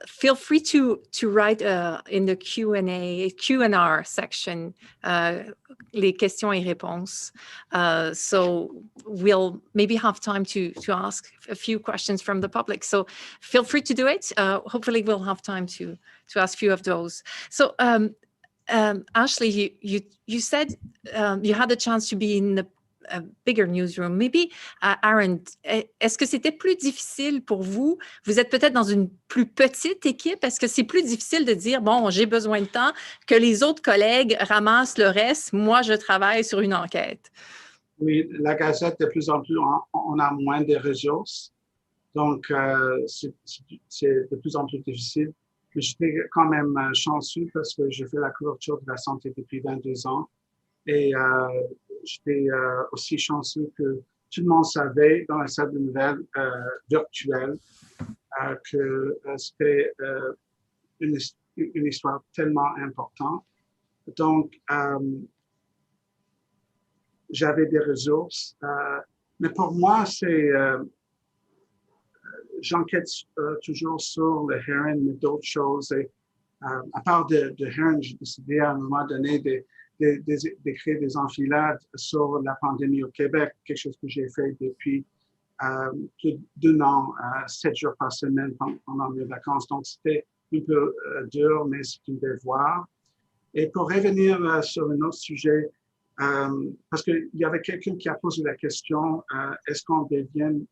Feel free to write in the Q&R section, les questions et réponses. So we'll maybe have time to ask a few questions from the public. So feel free to do it. Hopefully we'll have time to ask a few of those. So Ashley, you said you had a chance to be in a bigger newsroom. Maybe, Aaron, est-ce que c'était plus difficile pour vous? Vous êtes peut-être dans une plus petite équipe. Est-ce que c'est plus difficile de dire, bon, j'ai besoin de temps, que les autres collègues ramassent le reste, moi, je travaille sur une enquête? Oui, la Gazette, de plus en plus, on a moins de ressources. Donc, c'est de plus en plus difficile. Mais j'étais quand même chanceux parce que j'ai fait la couverture de la santé depuis 22 ans. Et j'étais aussi chanceux que tout le monde savait dans la salle de nouvelles virtuelle que c'était une histoire tellement importante. Donc, j'avais des ressources. Mais pour moi, j'enquête toujours sur le heron, mais d'autres choses. Et, à part de heron, j'ai décidé à un moment donné d'écrire des enfilades sur la pandémie au Québec, quelque chose que j'ai fait depuis plus d'1 an, 7 jours par semaine pendant mes vacances. Donc, c'était un peu dur, mais c'est un devoir. Et pour revenir sur un autre sujet, parce qu'il y avait quelqu'un qui a posé la question, est-ce qu'on devient,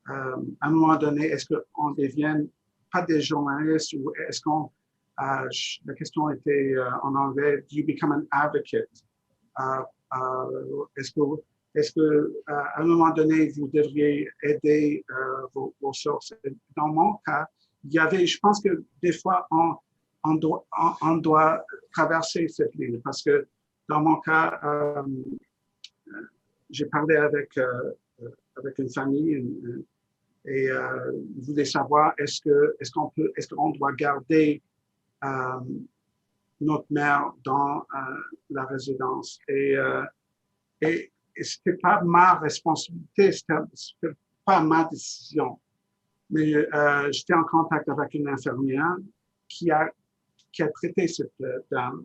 à un moment donné, est-ce qu'on devient pas des journalistes ou est-ce qu'on la question était en anglais, do you become an advocate? Est-ce que à un moment donné, vous devriez aider vos sources? Dans mon cas, il y avait, je pense que des fois, on doit traverser cette ligne parce que dans mon cas, j'ai parlé avec une famille et je voulais savoir est-ce qu'on doit garder notre mère dans la résidence. Et c'était pas ma responsabilité, c'était pas ma décision. Mais j'étais en contact avec une infirmière qui a traité cette dame.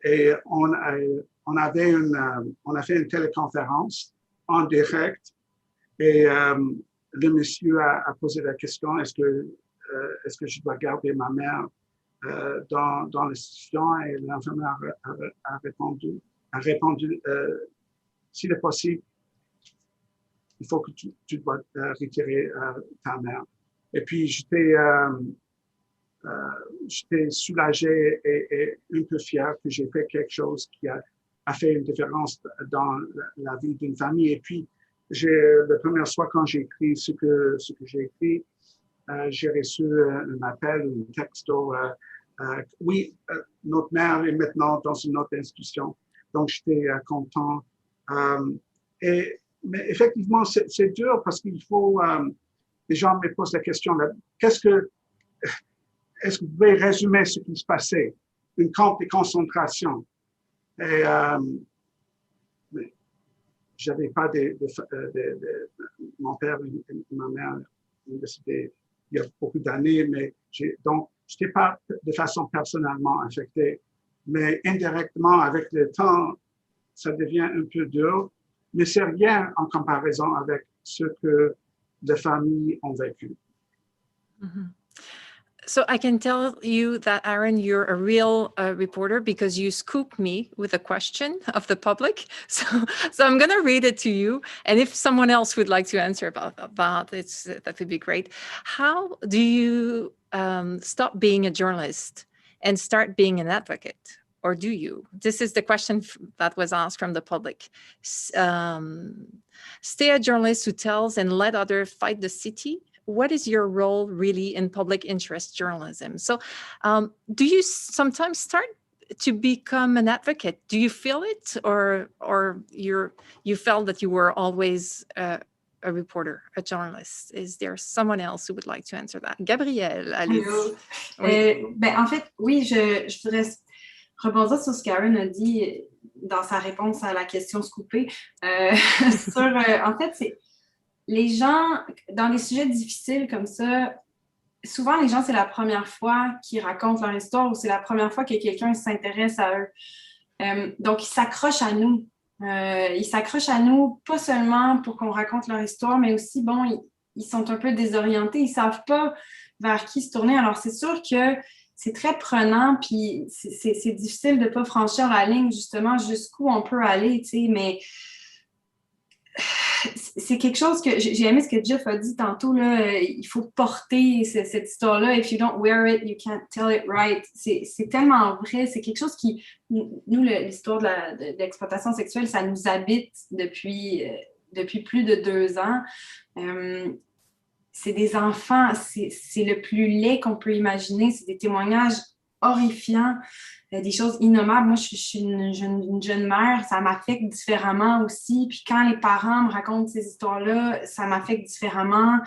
Et on a fait une téléconférence en direct et le monsieur a posé la question est-ce que je dois garder ma mère dans l'institution, et l'infirmière a répondu s'il est possible, il faut que tu dois retirer ta mère. Et puis j'étais soulagé et un peu fier que j'ai fait quelque chose qui a fait une différence dans la vie d'une famille. Et puis la première fois quand j'ai écrit ce que j'ai écrit, j'ai reçu un appel, un texto. Oui, notre mère est maintenant dans une autre institution. Donc, j'étais content Mais effectivement, c'est dur parce qu'il faut, les gens me posent la question, est-ce que vous pouvez résumer ce qui se passait? Une camp de concentration. Et j'avais pas mon père et ma mère ont décédé il y a beaucoup d'années, mais donc je n'étais pas de façon personnellement affecté, mais indirectement avec le temps, ça devient un peu dur, mais c'est rien en comparaison avec ce que les familles ont vécu. Mm-hmm. So I can tell you that, Aaron, you're a real reporter because you scooped me with a question of the public. So I'm going to read it to you. And if someone else would like to answer about it, that would be great. How do you stop being a journalist and start being an advocate? Or do you? This is the question that was asked from the public. Stay a journalist who tells and let others fight the city. What is your role really in public interest journalism? So do you sometimes start to become an advocate? Do you feel it, or you felt that you were always a reporter, a journalist? Is there someone else who would like to answer that? Gabrielle, allez-y. Oui. En fait, oui, je voudrais rebondir sur ce qu'Aaron a dit dans sa réponse à la question scoopée. En fait, c'est les gens, dans des sujets difficiles comme ça, souvent les gens, c'est la première fois qu'ils racontent leur histoire ou c'est la première fois que quelqu'un s'intéresse à eux. Donc, ils s'accrochent à nous. Ils s'accrochent à nous, pas seulement pour qu'on raconte leur histoire, mais aussi, ils sont un peu désorientés. Ils ne savent pas vers qui se tourner. Alors, c'est sûr que c'est très prenant, puis c'est difficile de ne pas franchir la ligne, justement, jusqu'où on peut aller, tu sais, mais c'est quelque chose que j'ai aimé ce que Jeff a dit tantôt, là, il faut porter cette histoire-là. If you don't wear it, you can't tell it right. C'est tellement vrai. C'est quelque chose qui, nous, l'histoire de l'exploitation sexuelle, ça nous habite depuis plus de 2 ans. C'est des enfants, c'est le plus laid qu'on peut imaginer. C'est des témoignages horrifiants, des choses innommables. Moi, je suis une jeune mère, ça m'affecte différemment aussi. Puis quand les parents me racontent ces histoires-là, ça m'affecte différemment.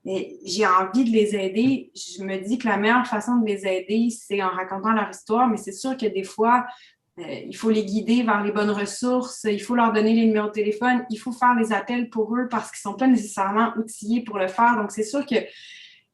Et j'ai envie de les aider. Je me dis que la meilleure façon de les aider, c'est en racontant leur histoire. Mais c'est sûr que des fois, il faut les guider vers les bonnes ressources, il faut leur donner les numéros de téléphone, il faut faire les appels pour eux parce qu'ils ne sont pas nécessairement outillés pour le faire. Donc, c'est sûr que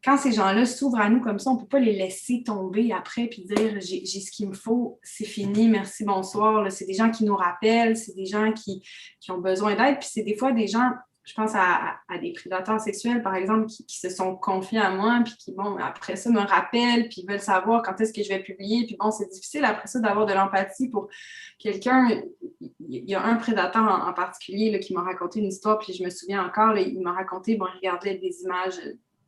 quand ces gens-là s'ouvrent à nous comme ça, on ne peut pas les laisser tomber après puis dire « j'ai ce qu'il me faut, c'est fini, merci, bonsoir ». Là, c'est des gens qui nous rappellent, c'est des gens qui ont besoin d'aide. Puis c'est des fois des gens, je pense à des prédateurs sexuels, par exemple, qui se sont confiés à moi puis qui, après ça, me rappellent puis veulent savoir quand est-ce que je vais publier. Puis c'est difficile après ça d'avoir de l'empathie pour quelqu'un. Il y a un prédateur en particulier là, qui m'a raconté une histoire, puis je me souviens encore, là, il m'a raconté, il regardait des images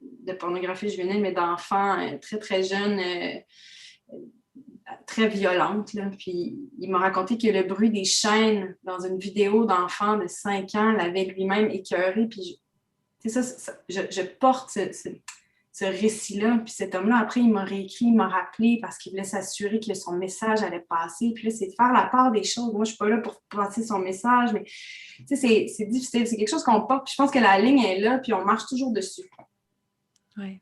de pornographie juvénile, mais d'enfants très, très jeunes, très violentes. Là. Puis il m'a raconté que le bruit des chaînes dans une vidéo d'enfant de 5 ans l'avait lui-même écœuré. Puis je porte ce récit-là. Puis cet homme-là, après, il m'a réécrit, il m'a rappelé parce qu'il voulait s'assurer que son message allait passer. Puis là, c'est de faire la part des choses. Moi, je ne suis pas là pour passer son message, mais c'est difficile. C'est quelque chose qu'on porte. Puis je pense que la ligne est là, puis on marche toujours dessus. Oui.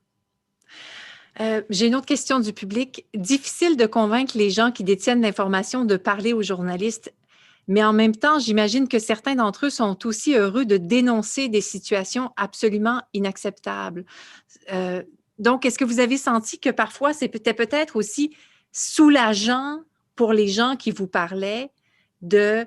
J'ai une autre question du public. Difficile de convaincre les gens qui détiennent l'information de parler aux journalistes, mais en même temps, j'imagine que certains d'entre eux sont aussi heureux de dénoncer des situations absolument inacceptables. Donc, est-ce que vous avez senti que parfois, c'était peut-être aussi soulageant pour les gens qui vous parlaient de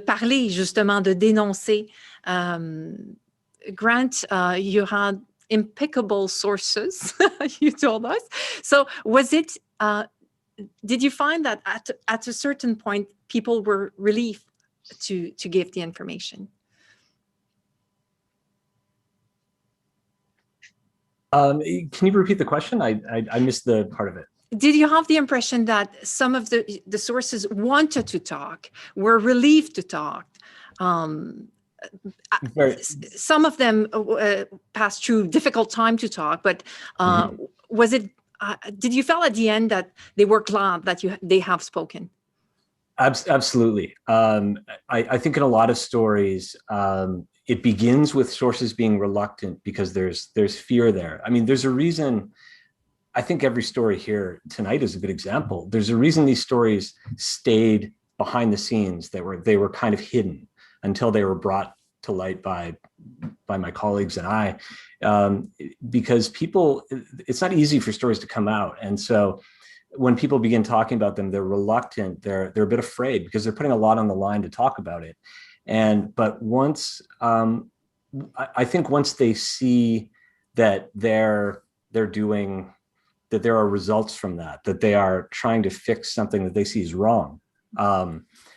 parler, justement, de dénoncer? Grant, you had impeccable sources, you told us. So was it, did you find that at a certain point, people were relieved to give the information? Can you repeat the question? I missed the part of it. Did you have the impression that some of the sources wanted to talk, were relieved to talk? Some of them passed through difficult time to talk, but was it? Did you feel at the end that they were glad that they have spoken? Absolutely. I think in a lot of stories, it begins with sources being reluctant because there's fear there. I mean, there's a reason. I think every story here tonight is a good example. There's a reason these stories stayed behind the scenes. They were kind of hidden until they were brought to light by my colleagues and I, because it's not easy for stories to come out, and so when people begin talking about them, they're reluctant. They're a bit afraid because they're putting a lot on the line to talk about it. But once I think once they see that they're doing, that there are results from that they are trying to fix something that they see is wrong,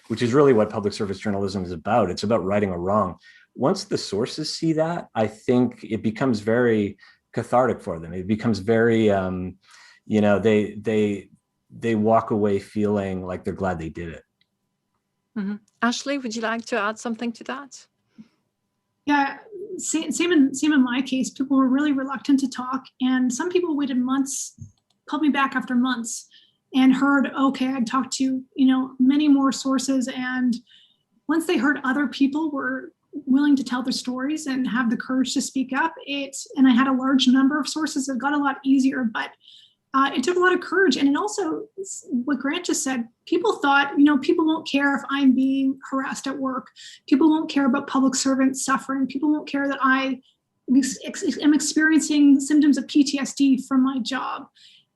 which is really what public service journalism is about. It's about righting a wrong. Once the sources see that, I think it becomes very cathartic for them. It becomes very, they walk away feeling like they're glad they did it. Mm-hmm. Ashley, would you like to add something to that? Yeah, same in my case. People were really reluctant to talk, and some people waited months, called me back after months, and heard, okay, I'd talked to many more sources, and once they heard other people were willing to tell their stories and have the courage to speak up, and I had a large number of sources, it got a lot easier, but it took a lot of courage. And it also, what Grant just said, people thought, people won't care if I'm being harassed at work. People won't care about public servants suffering. People won't care that I am experiencing symptoms of PTSD from my job.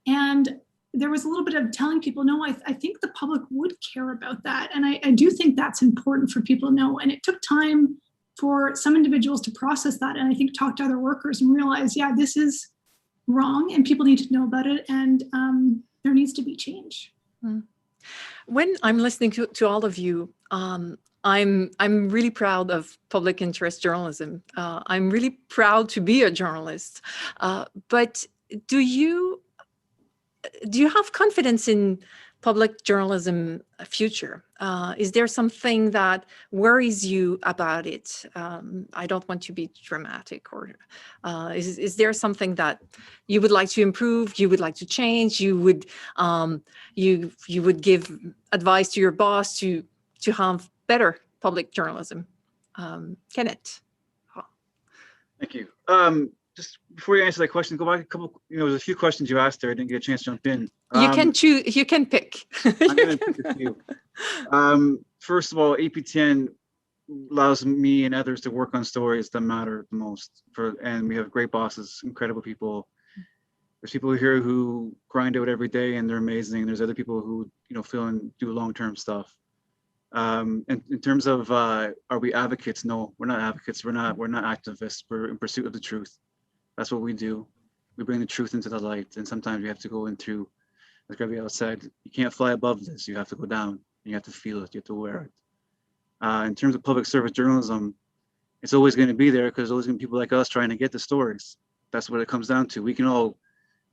And there was a little bit of telling people, no, I think the public would care about that. And I do think that's important for people to know. And it took time for some individuals to process that. And I think talk to other workers and realize, yeah, this is wrong and people need to know about it, and there needs to be change. When I'm listening to all of you, I'm really proud of public interest journalism. I'm really proud to be a journalist. But do you have confidence in public journalism future? Is there something that worries you about it? I don't want to be dramatic, or is there something that you would like to improve, you would like to change, you would give advice to your boss to have better public journalism? Kenneth. Thank you. Just before you answer that question, go back a couple. There's a few questions you asked there. I didn't get a chance to jump in. You can choose. You can pick. I'm going to pick a few. First of all, APTN allows me and others to work on stories that matter the most. And we have great bosses, incredible people. There's people here who grind out every day and they're amazing. There's other people who feel and do long-term stuff. And in terms of are we advocates? No, we're not advocates. We're not activists. We're in pursuit of the truth. That's what we do. We bring the truth into the light, and sometimes you have to go into, as Gabrielle said, you can't fly above this. You have to go down. You have to feel it. You have to wear it. In terms of public service journalism, it's always going to be there because there's always going to be people like us trying to get the stories. That's what it comes down to. We can all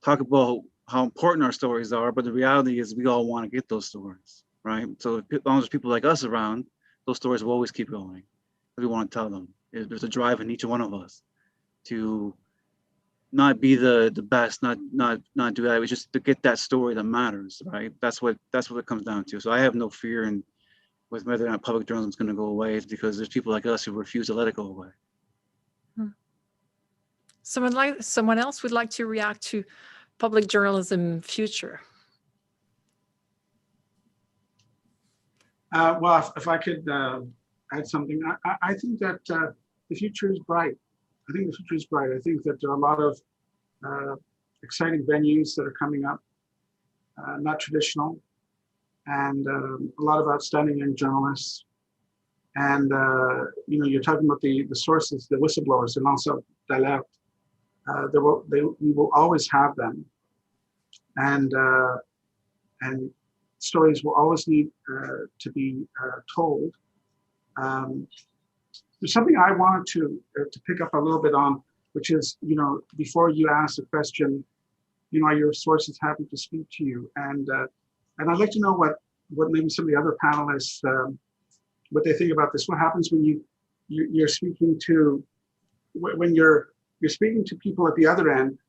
talk about how important our stories are, but the reality is we all want to get those stories, right? So as long as there's people like us around, those stories will always keep going. We want to tell them. There's a drive in each one of us to not be the best, not do that. It's just to get that story that matters, right? That's what it comes down to. So I have no fear in with whether or not public journalism is going to go away. It's because there's people like us who refuse to let it go away. Someone else would like to react to public journalism future. Well, if I could add something, I think that the future is bright. I think the future is bright. I think that there are a lot of exciting venues that are coming up, not traditional, and a lot of outstanding young journalists. And you're talking about the sources, the whistleblowers, and also d'alerte. We will always have them, and stories will always need to be told. There's something I wanted to pick up a little bit on, which is, before you ask the question, are your sources happy to speak to you? And I'd like to know what maybe some of the other panelists, what they think about this. What happens when you're speaking to, when you're speaking to people at the other end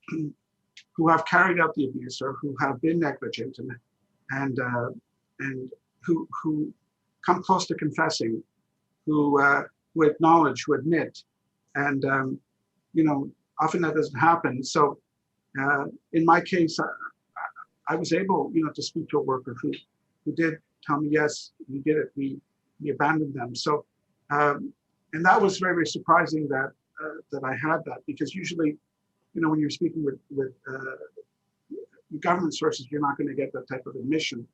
who have carried out the abuse or who have been negligent and who come close to confessing, who acknowledge, who admit, and often that doesn't happen. So in my case, I was able, to speak to a worker who did tell me, yes, we did it, we abandoned them. So, and that was very, very surprising that I had that, because usually, when you're speaking with government sources, you're not going to get that type of admission.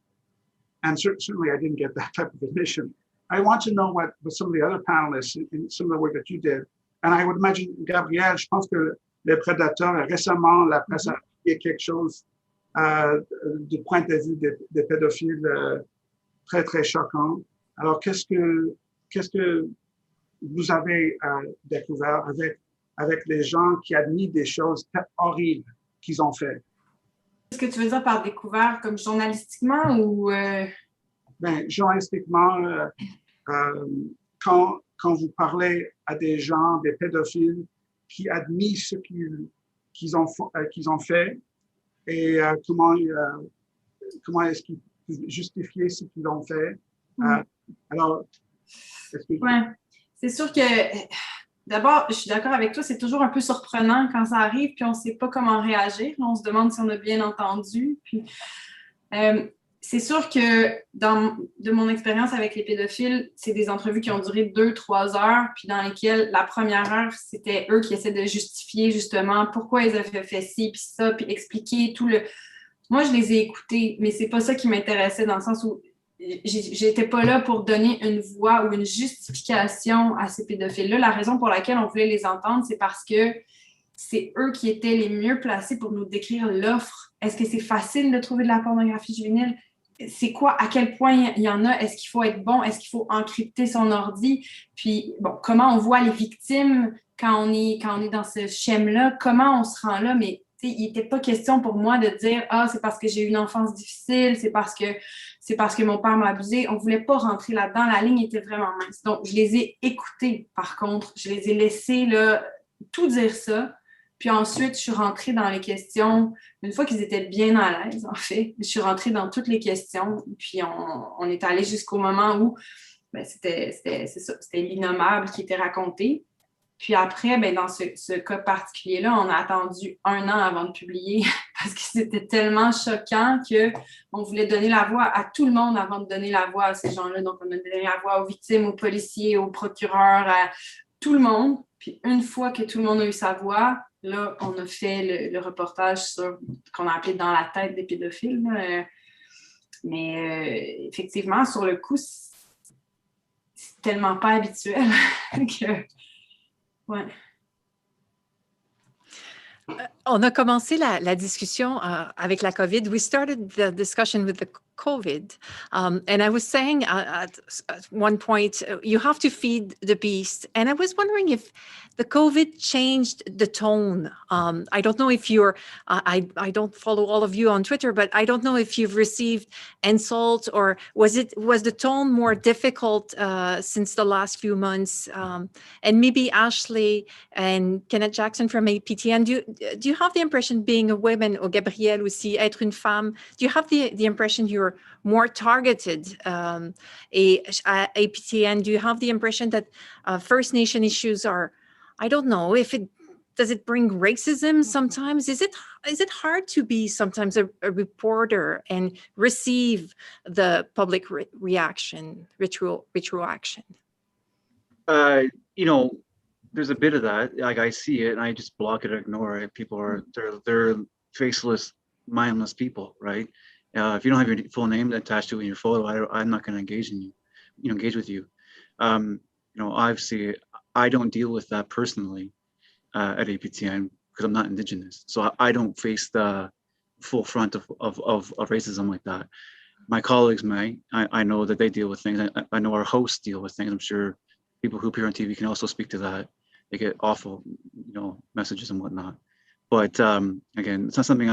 And certainly I didn't get that type of admission. I want to know what some of the other panelists in some of the work that you did. And I would imagine, Gabrielle, je pense que les prédateurs, récemment, la presse a publié quelque chose du point de vue des pédophiles très, très choquant. Alors, qu'est-ce que vous avez découvert avec les gens qui admettent des choses horribles qu'ils ont fait? Est-ce que tu veux dire par découvert comme journalistiquement ou... Journalistiquement, quand vous parlez à des gens, des pédophiles, qui admettent ce qu'ils ont fait, et comment est-ce qu'ils peuvent justifier ce qu'ils ont fait. Alors, est-ce que... Ouais. C'est sûr que, d'abord, je suis d'accord avec toi, c'est toujours un peu surprenant quand ça arrive, puis on ne sait pas comment réagir. On se demande si on a bien entendu. Puis, c'est sûr que de mon expérience avec les pédophiles, c'est des entrevues qui ont duré 2-3 heures, puis dans lesquelles la première heure, c'était eux qui essaient de justifier justement pourquoi ils avaient fait ci, puis ça, puis expliquer tout le... Moi, je les ai écoutés, mais c'est pas ça qui m'intéressait dans le sens où j'étais pas là pour donner une voix ou une justification à ces pédophiles-là. La raison pour laquelle on voulait les entendre, c'est parce que c'est eux qui étaient les mieux placés pour nous décrire l'offre. Est-ce que c'est facile de trouver de la pornographie juvénile? C'est quoi? À quel point il y en a? Est-ce qu'il faut être bon? Est-ce qu'il faut encrypter son ordi? Puis, bon, comment on voit les victimes quand on est dans ce schème-là? Comment on se rend là? Mais il n'était pas question pour moi de dire « Ah, c'est parce que j'ai eu une enfance difficile, c'est parce que mon père m'a abusé. » On ne voulait pas rentrer là-dedans. La ligne était vraiment mince. Donc, je les ai écoutés, par contre. Je les ai laissés là, tout dire ça. Puis ensuite, je suis rentrée dans les questions. Une fois qu'ils étaient bien à l'aise, en fait, je suis rentrée dans toutes les questions. Puis on est allé jusqu'au moment où c'était l'innommable qui était raconté. Puis après, dans ce cas particulier-là, on a attendu 1 an avant de publier parce que c'était tellement choquant qu'on voulait donner la voix à tout le monde avant de donner la voix à ces gens-là. Donc, on a donné la voix aux victimes, aux policiers, aux procureurs, à tout le monde. Puis une fois que tout le monde a eu sa voix, là, on a fait le reportage sur qu'on a appelé « Dans la tête des pédophiles ». Mais effectivement, sur le coup, c'est tellement pas habituel que... Ouais. On a commencé la discussion avec la COVID. We started the discussion with the COVID. And I was saying at one point, you have to feed the beast. And I was wondering if the COVID changed the tone. I don't know if I don't follow all of you on Twitter, but I don't know if you've received insults or was the tone more difficult since the last few months? And maybe Ashley and Kenneth Jackson from APTN, do you have the impression, being a woman, or Gabrielle aussi, être une femme, do you have the impression you're more targeted? At APTN, do you have the impression that First Nation issues are, I don't know, does it bring racism sometimes? Is it hard to be sometimes a reporter and receive the public reaction, retroaction? There's a bit of that. Like, I see it and I just block it or ignore it. People are they're faceless, mindless people, right? If you don't have your full name attached to it in your photo, I'm not going to engage with you. Obviously, I don't deal with that personally at APTN because I'm not Indigenous, so I don't face the full front of racism like that. My colleagues may. I know that they deal with things. I know our hosts deal with things. I'm sure people who appear on TV can also speak to that. They get awful, messages and whatnot. But again, it's not something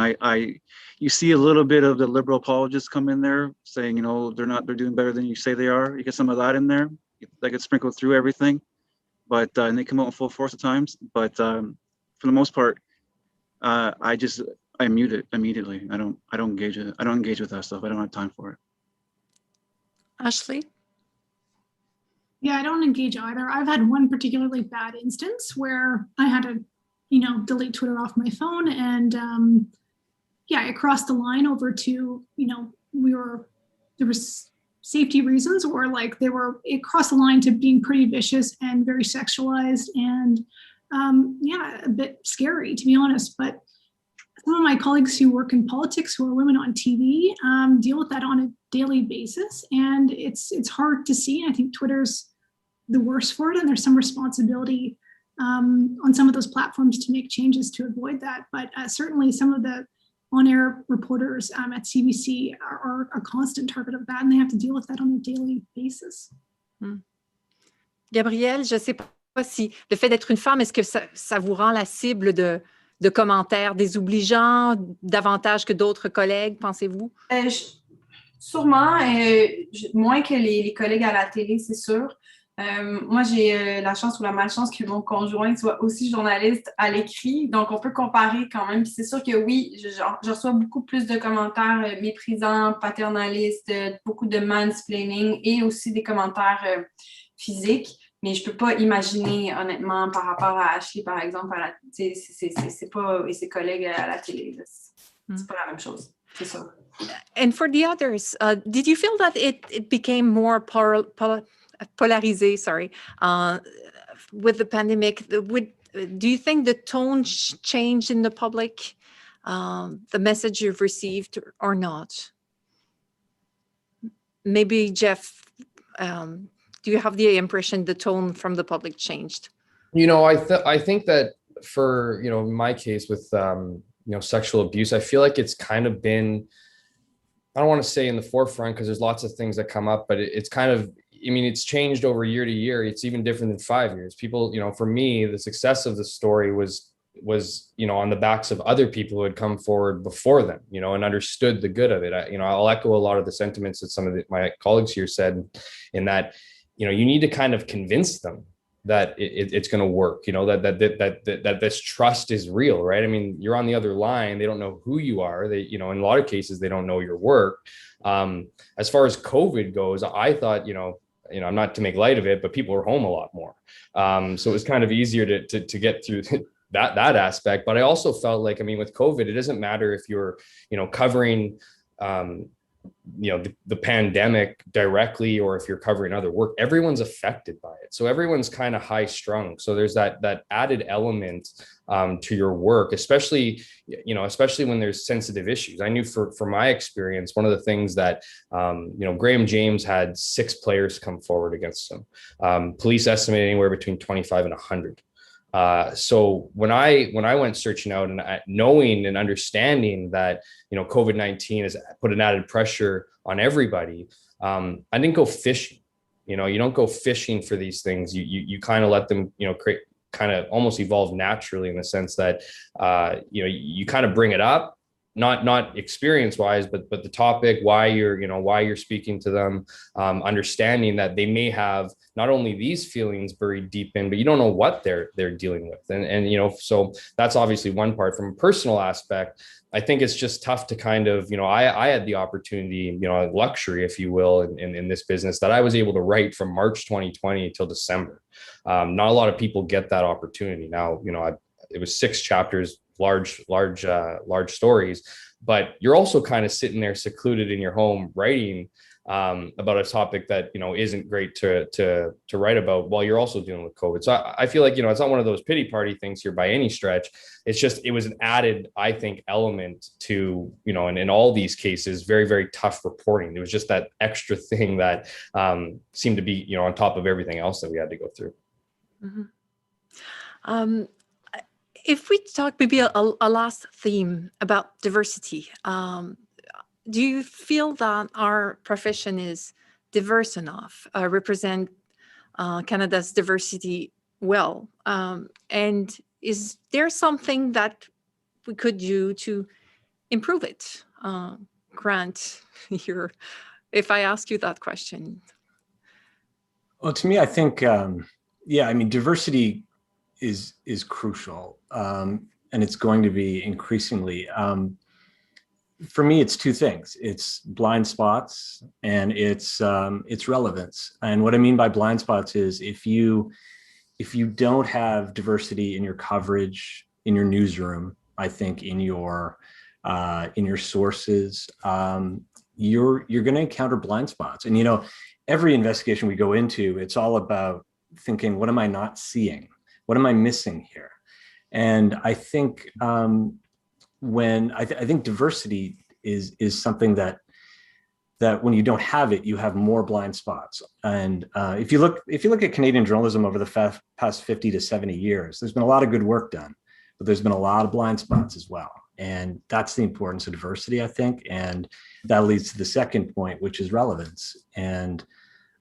you see a little bit of the liberal apologists come in there saying, they're doing better than you say they are. You get some of that in there. That gets sprinkled through everything. But and they come out in full force at times. But for the most part, I mute it immediately. I don't engage with it. I don't engage with that stuff. I don't have time for it. Ashley? Yeah, I don't engage either. I've had one particularly bad instance where I had to, delete Twitter off my phone, and yeah, it crossed the line over to, there was safety reasons, or like it crossed the line to being pretty vicious and very sexualized, and yeah, a bit scary, to be honest. But some of my colleagues who work in politics, who are women on TV, deal with that on a daily basis, and it's hard to see. I think Twitter's the worst for it, and there's some responsibility on some of those platforms to make changes to avoid that. But certainly some of the on-air reporters at CBC are a constant target of that, and they have to deal with that on a daily basis. Gabrielle, je ne sais pas si le fait d'être une femme, est-ce que ça vous rend la cible de commentaires désobligeants davantage que d'autres collègues, pensez-vous? Sûrement, moins que les collègues à la télé, c'est sûr. Moi, j'ai la chance ou la malchance que mon conjoint soit aussi journaliste à l'écrit, donc on peut comparer quand même. Puis c'est sûr que oui, je reçois beaucoup plus de commentaires méprisants, paternalistes, beaucoup de mansplaining et aussi des commentaires physiques. Mais je peux pas imaginer, honnêtement, par rapport à Ashley, par exemple, c'est pas, et ses collègues à la télé. C'est pas la même chose, c'est sûr. And for the others, did you feel that it became more polarizé, with the pandemic? Do you think the tone changed in the public, the message you've received, or not? Maybe Jeff, do you have the impression the tone from the public changed? I think that for, in my case with, sexual abuse, I feel like it's kind of been, I don't want to say in the forefront because there's lots of things that come up, but it's kind of, it's changed over year to year. It's even different than 5 years. People, for me, the success of the story was, on the backs of other people who had come forward before them, and understood the good of it. I'll echo a lot of the sentiments that some of my colleagues here said, in that, you need to kind of convince them that it's going to work, that this trust is real, right? You're on the other line. They don't know who you are. They, in a lot of cases, they don't know your work. As far as COVID goes, I thought, I'm not to make light of it, but people were home a lot more. So it was kind of easier to get through that aspect. But I also felt like, with COVID, it doesn't matter if you're, covering, the pandemic directly, or if you're covering other work, everyone's affected by it. So everyone's kind of high strung. So there's that added element to your work, especially when there's sensitive issues. I knew for my experience, one of the things that, Graham James had 6 players come forward against him. Police estimate anywhere between 25 and 100. So when I went searching out and knowing and understanding that, COVID-19 has put an added pressure on everybody, I didn't go fishing. You don't go fishing for these things. You kind of let them, create, kind of almost evolve naturally, in the sense that, you kind of bring it up, not experience wise, but the topic, why you're speaking to them, understanding that they may have not only these feelings buried deep in, but you don't know what they're dealing with. And so that's obviously one part. From a personal aspect, I think it's just tough to kind of, I had the opportunity, luxury, if you will, in this business, that I was able to write from March 2020 till December. Not a lot of people get that opportunity. Now, it was 6 chapters, large stories, but you're also kind of sitting there secluded in your home writing about a topic that, isn't great to write about while you're also dealing with COVID. So I feel like, it's not one of those pity party things here by any stretch. It's just, it was an added, I think, element to, and in all these cases, very, very tough reporting. It was just that extra thing that seemed to be, on top of everything else that we had to go through. Mm-hmm. If we talk maybe a last theme about diversity, do you feel that our profession is diverse enough, represent Canada's diversity well? And is there something that we could do to improve it? Grant, if I ask you that question. Well, to me, I think, diversity is crucial, and it's going to be increasingly. for me, it's two things. It's blind spots and it's relevance. And what I mean by blind spots is if you don't have diversity in your coverage, in your newsroom, I think in your sources, you're going to encounter blind spots. And, you know, every investigation we go into, it's all about thinking, what am I not seeing? What am I missing here? And I think I think diversity is something that when you don't have it, you have more blind spots. And if you look at Canadian journalism over the past 50 to 70 years, there's been a lot of good work done, but there's been a lot of blind spots as well. And that's the importance of diversity, I think. And that leads to the second point, which is relevance. And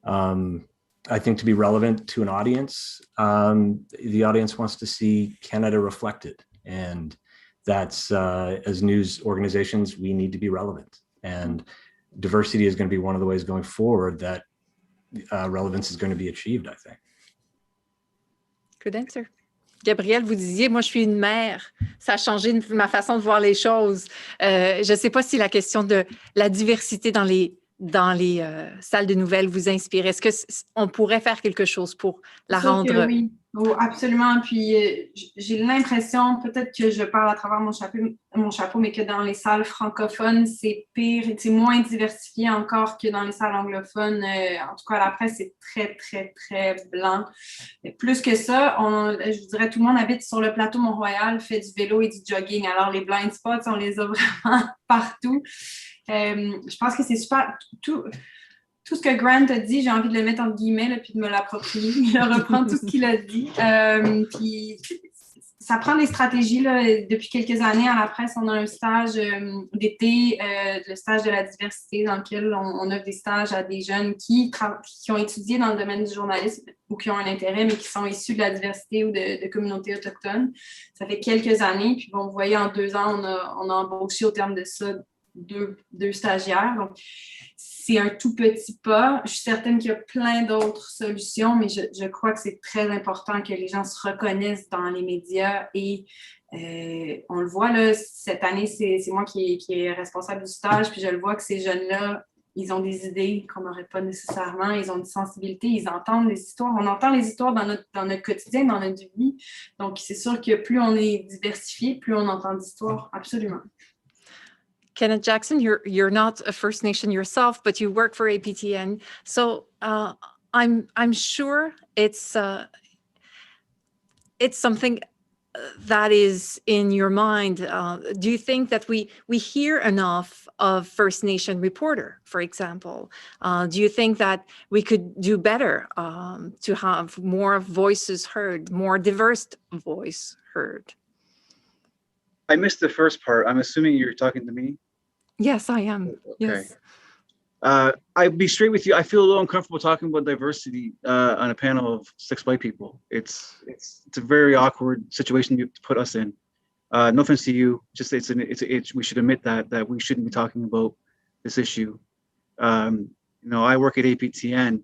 I think to be relevant to an audience, the audience wants to see Canada reflected. And that's, as news organizations, we need to be relevant. And diversity is going to be one of the ways going forward that relevance is going to be achieved, I think. Good answer. Gabrielle, vous disiez, moi, je suis une mère. Ça a changé ma façon de voir les choses. Je ne sais pas si la question de la diversité dans les salles de nouvelles vous inspire. Est-ce qu'on pourrait faire quelque chose pour la rendre... Oui, oh, absolument. Puis j'ai l'impression, peut-être que je parle à travers mon chapeau, mais que dans les salles francophones, c'est pire, c'est moins diversifié encore que dans les salles anglophones. En tout cas, à la presse, c'est très, très, très blanc. Mais plus que ça, je vous dirais, tout le monde habite sur le plateau Mont-Royal, fait du vélo et du jogging. Alors, les blind spots, on les a vraiment partout. Je pense que c'est super. Tout ce que Grant a dit, j'ai envie de le mettre entre guillemets là, puis de me l'approprier, de reprendre tout ce qu'il a dit. Puis ça prend des stratégies. Là. Depuis quelques années, à la presse, on a un stage d'été, le stage de la diversité, dans lequel on offre des stages à des jeunes qui ont étudié dans le domaine du journalisme ou qui ont un intérêt, mais qui sont issus de la diversité ou de communautés autochtones. Ça fait quelques années. Puis bon, vous voyez, en 2 ans, on a embauché au terme de ça deux stagiaires. Donc, c'est un tout petit pas. Je suis certaine qu'il y a plein d'autres solutions, mais je crois que c'est très important que les gens se reconnaissent dans les médias et on le voit, là, cette année, c'est moi qui est responsable du stage, puis je le vois que ces jeunes-là, ils ont des idées qu'on n'aurait pas nécessairement, ils ont une sensibilité, ils entendent les histoires. On entend les histoires dans notre quotidien, dans notre vie. Donc, c'est sûr que plus on est diversifié, plus on entend d'histoires. Absolument. Kenneth Jackson, you're not a First Nation yourself, but you work for APTN. So I'm sure it's something that is in your mind. Do you think that we hear enough of First Nation reporter, for example? Do you think that we could do better to have more voices heard, more diverse voice heard? I missed the first part. I'm assuming you're talking to me. Yes, I am. Okay. Yes. I'd be straight with you. I feel a little uncomfortable talking about diversity on a panel of 6 white people. It's a very awkward situation to put us in. No offense to you. Just we should admit that we shouldn't be talking about this issue. You know, I work at APTN,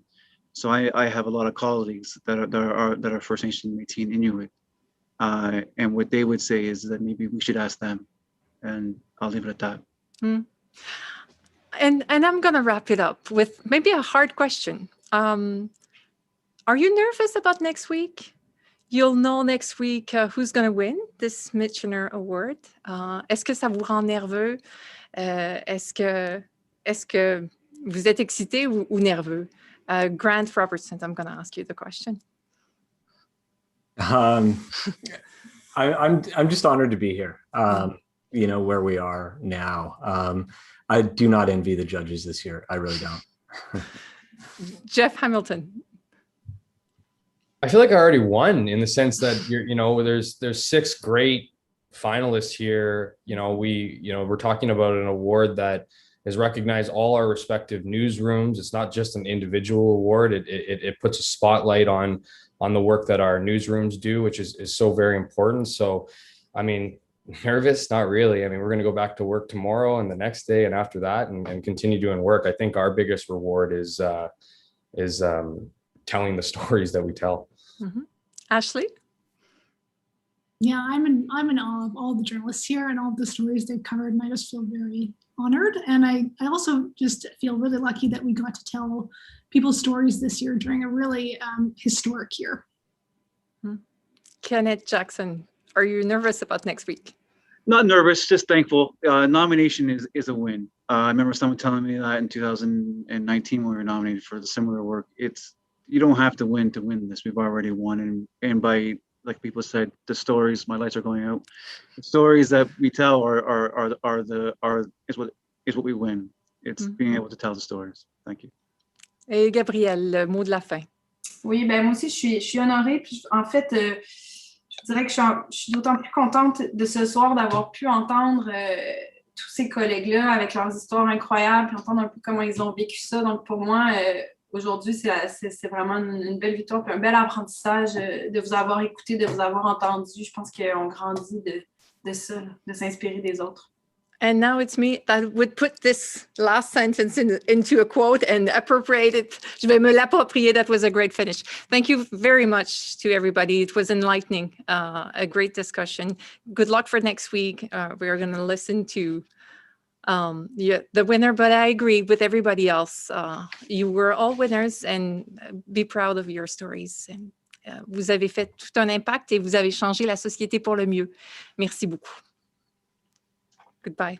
so I have a lot of colleagues that are First Nation, Métis, and Inuit. And what they would say is that maybe we should ask them, and I'll leave it at that. Mm. And I'm going to wrap it up with maybe a hard question. Are you nervous about next week? You'll know next week who's going to win this Michener Award. Est-ce que ça vous rend nerveux? Est-ce que vous êtes excité ou nerveux? Grant Robertson, I'm going to ask you the question. I'm just honored to be here. You know, where we are now. I do not envy the judges this year. I really don't. Jeff Hamilton. I feel like I already won in the sense that there's 6 great finalists here. We're talking about an award that has recognized all our respective newsrooms. It's not just an individual award. It puts a spotlight on the work that our newsrooms do, which is so very important. So, I mean, nervous? Not really. I mean, we're going to go back to work tomorrow and the next day and after that and continue doing work. I think our biggest reward is telling the stories that we tell. Mm-hmm. Ashley? Yeah, I'm in awe of all the journalists here and all the stories they've covered, and I just feel very honored. And I also just feel really lucky that we got to tell people's stories this year during a really historic year. Kenneth Jackson, are you nervous about next week? Not nervous, just thankful. Nomination is a win. I remember someone telling me that in 2019 when we were nominated for the similar work. You don't have to win this. We've already won, and by, like people said, the stories. My lights are going out. The stories that we tell is what we win. It's being able to tell the stories. Thank you. Et Gabrielle, le mot de la fin. Oui, ben moi aussi, je suis honorée. Puis, en fait, je dirais que je suis d'autant plus contente de ce soir d'avoir pu entendre tous ces collègues-là avec leurs histoires incroyables, puis entendre un peu comment ils ont vécu ça. Donc, pour moi, aujourd'hui, c'est vraiment une belle victoire, puis un bel apprentissage de vous avoir écouté, de vous avoir entendu. Je pense qu'on grandit de ça, de s'inspirer des autres. And now it's me that would put this last sentence into a quote and appropriate it. Je vais me l'approprier. That was a great finish. Thank you very much to everybody. It was enlightening, a great discussion. Good luck for next week. We're going to listen to the winner, but I agree with everybody else. You were all winners, and be proud of your stories. And, vous avez fait tout un impact et vous avez changé la société pour le mieux. Merci beaucoup. Goodbye.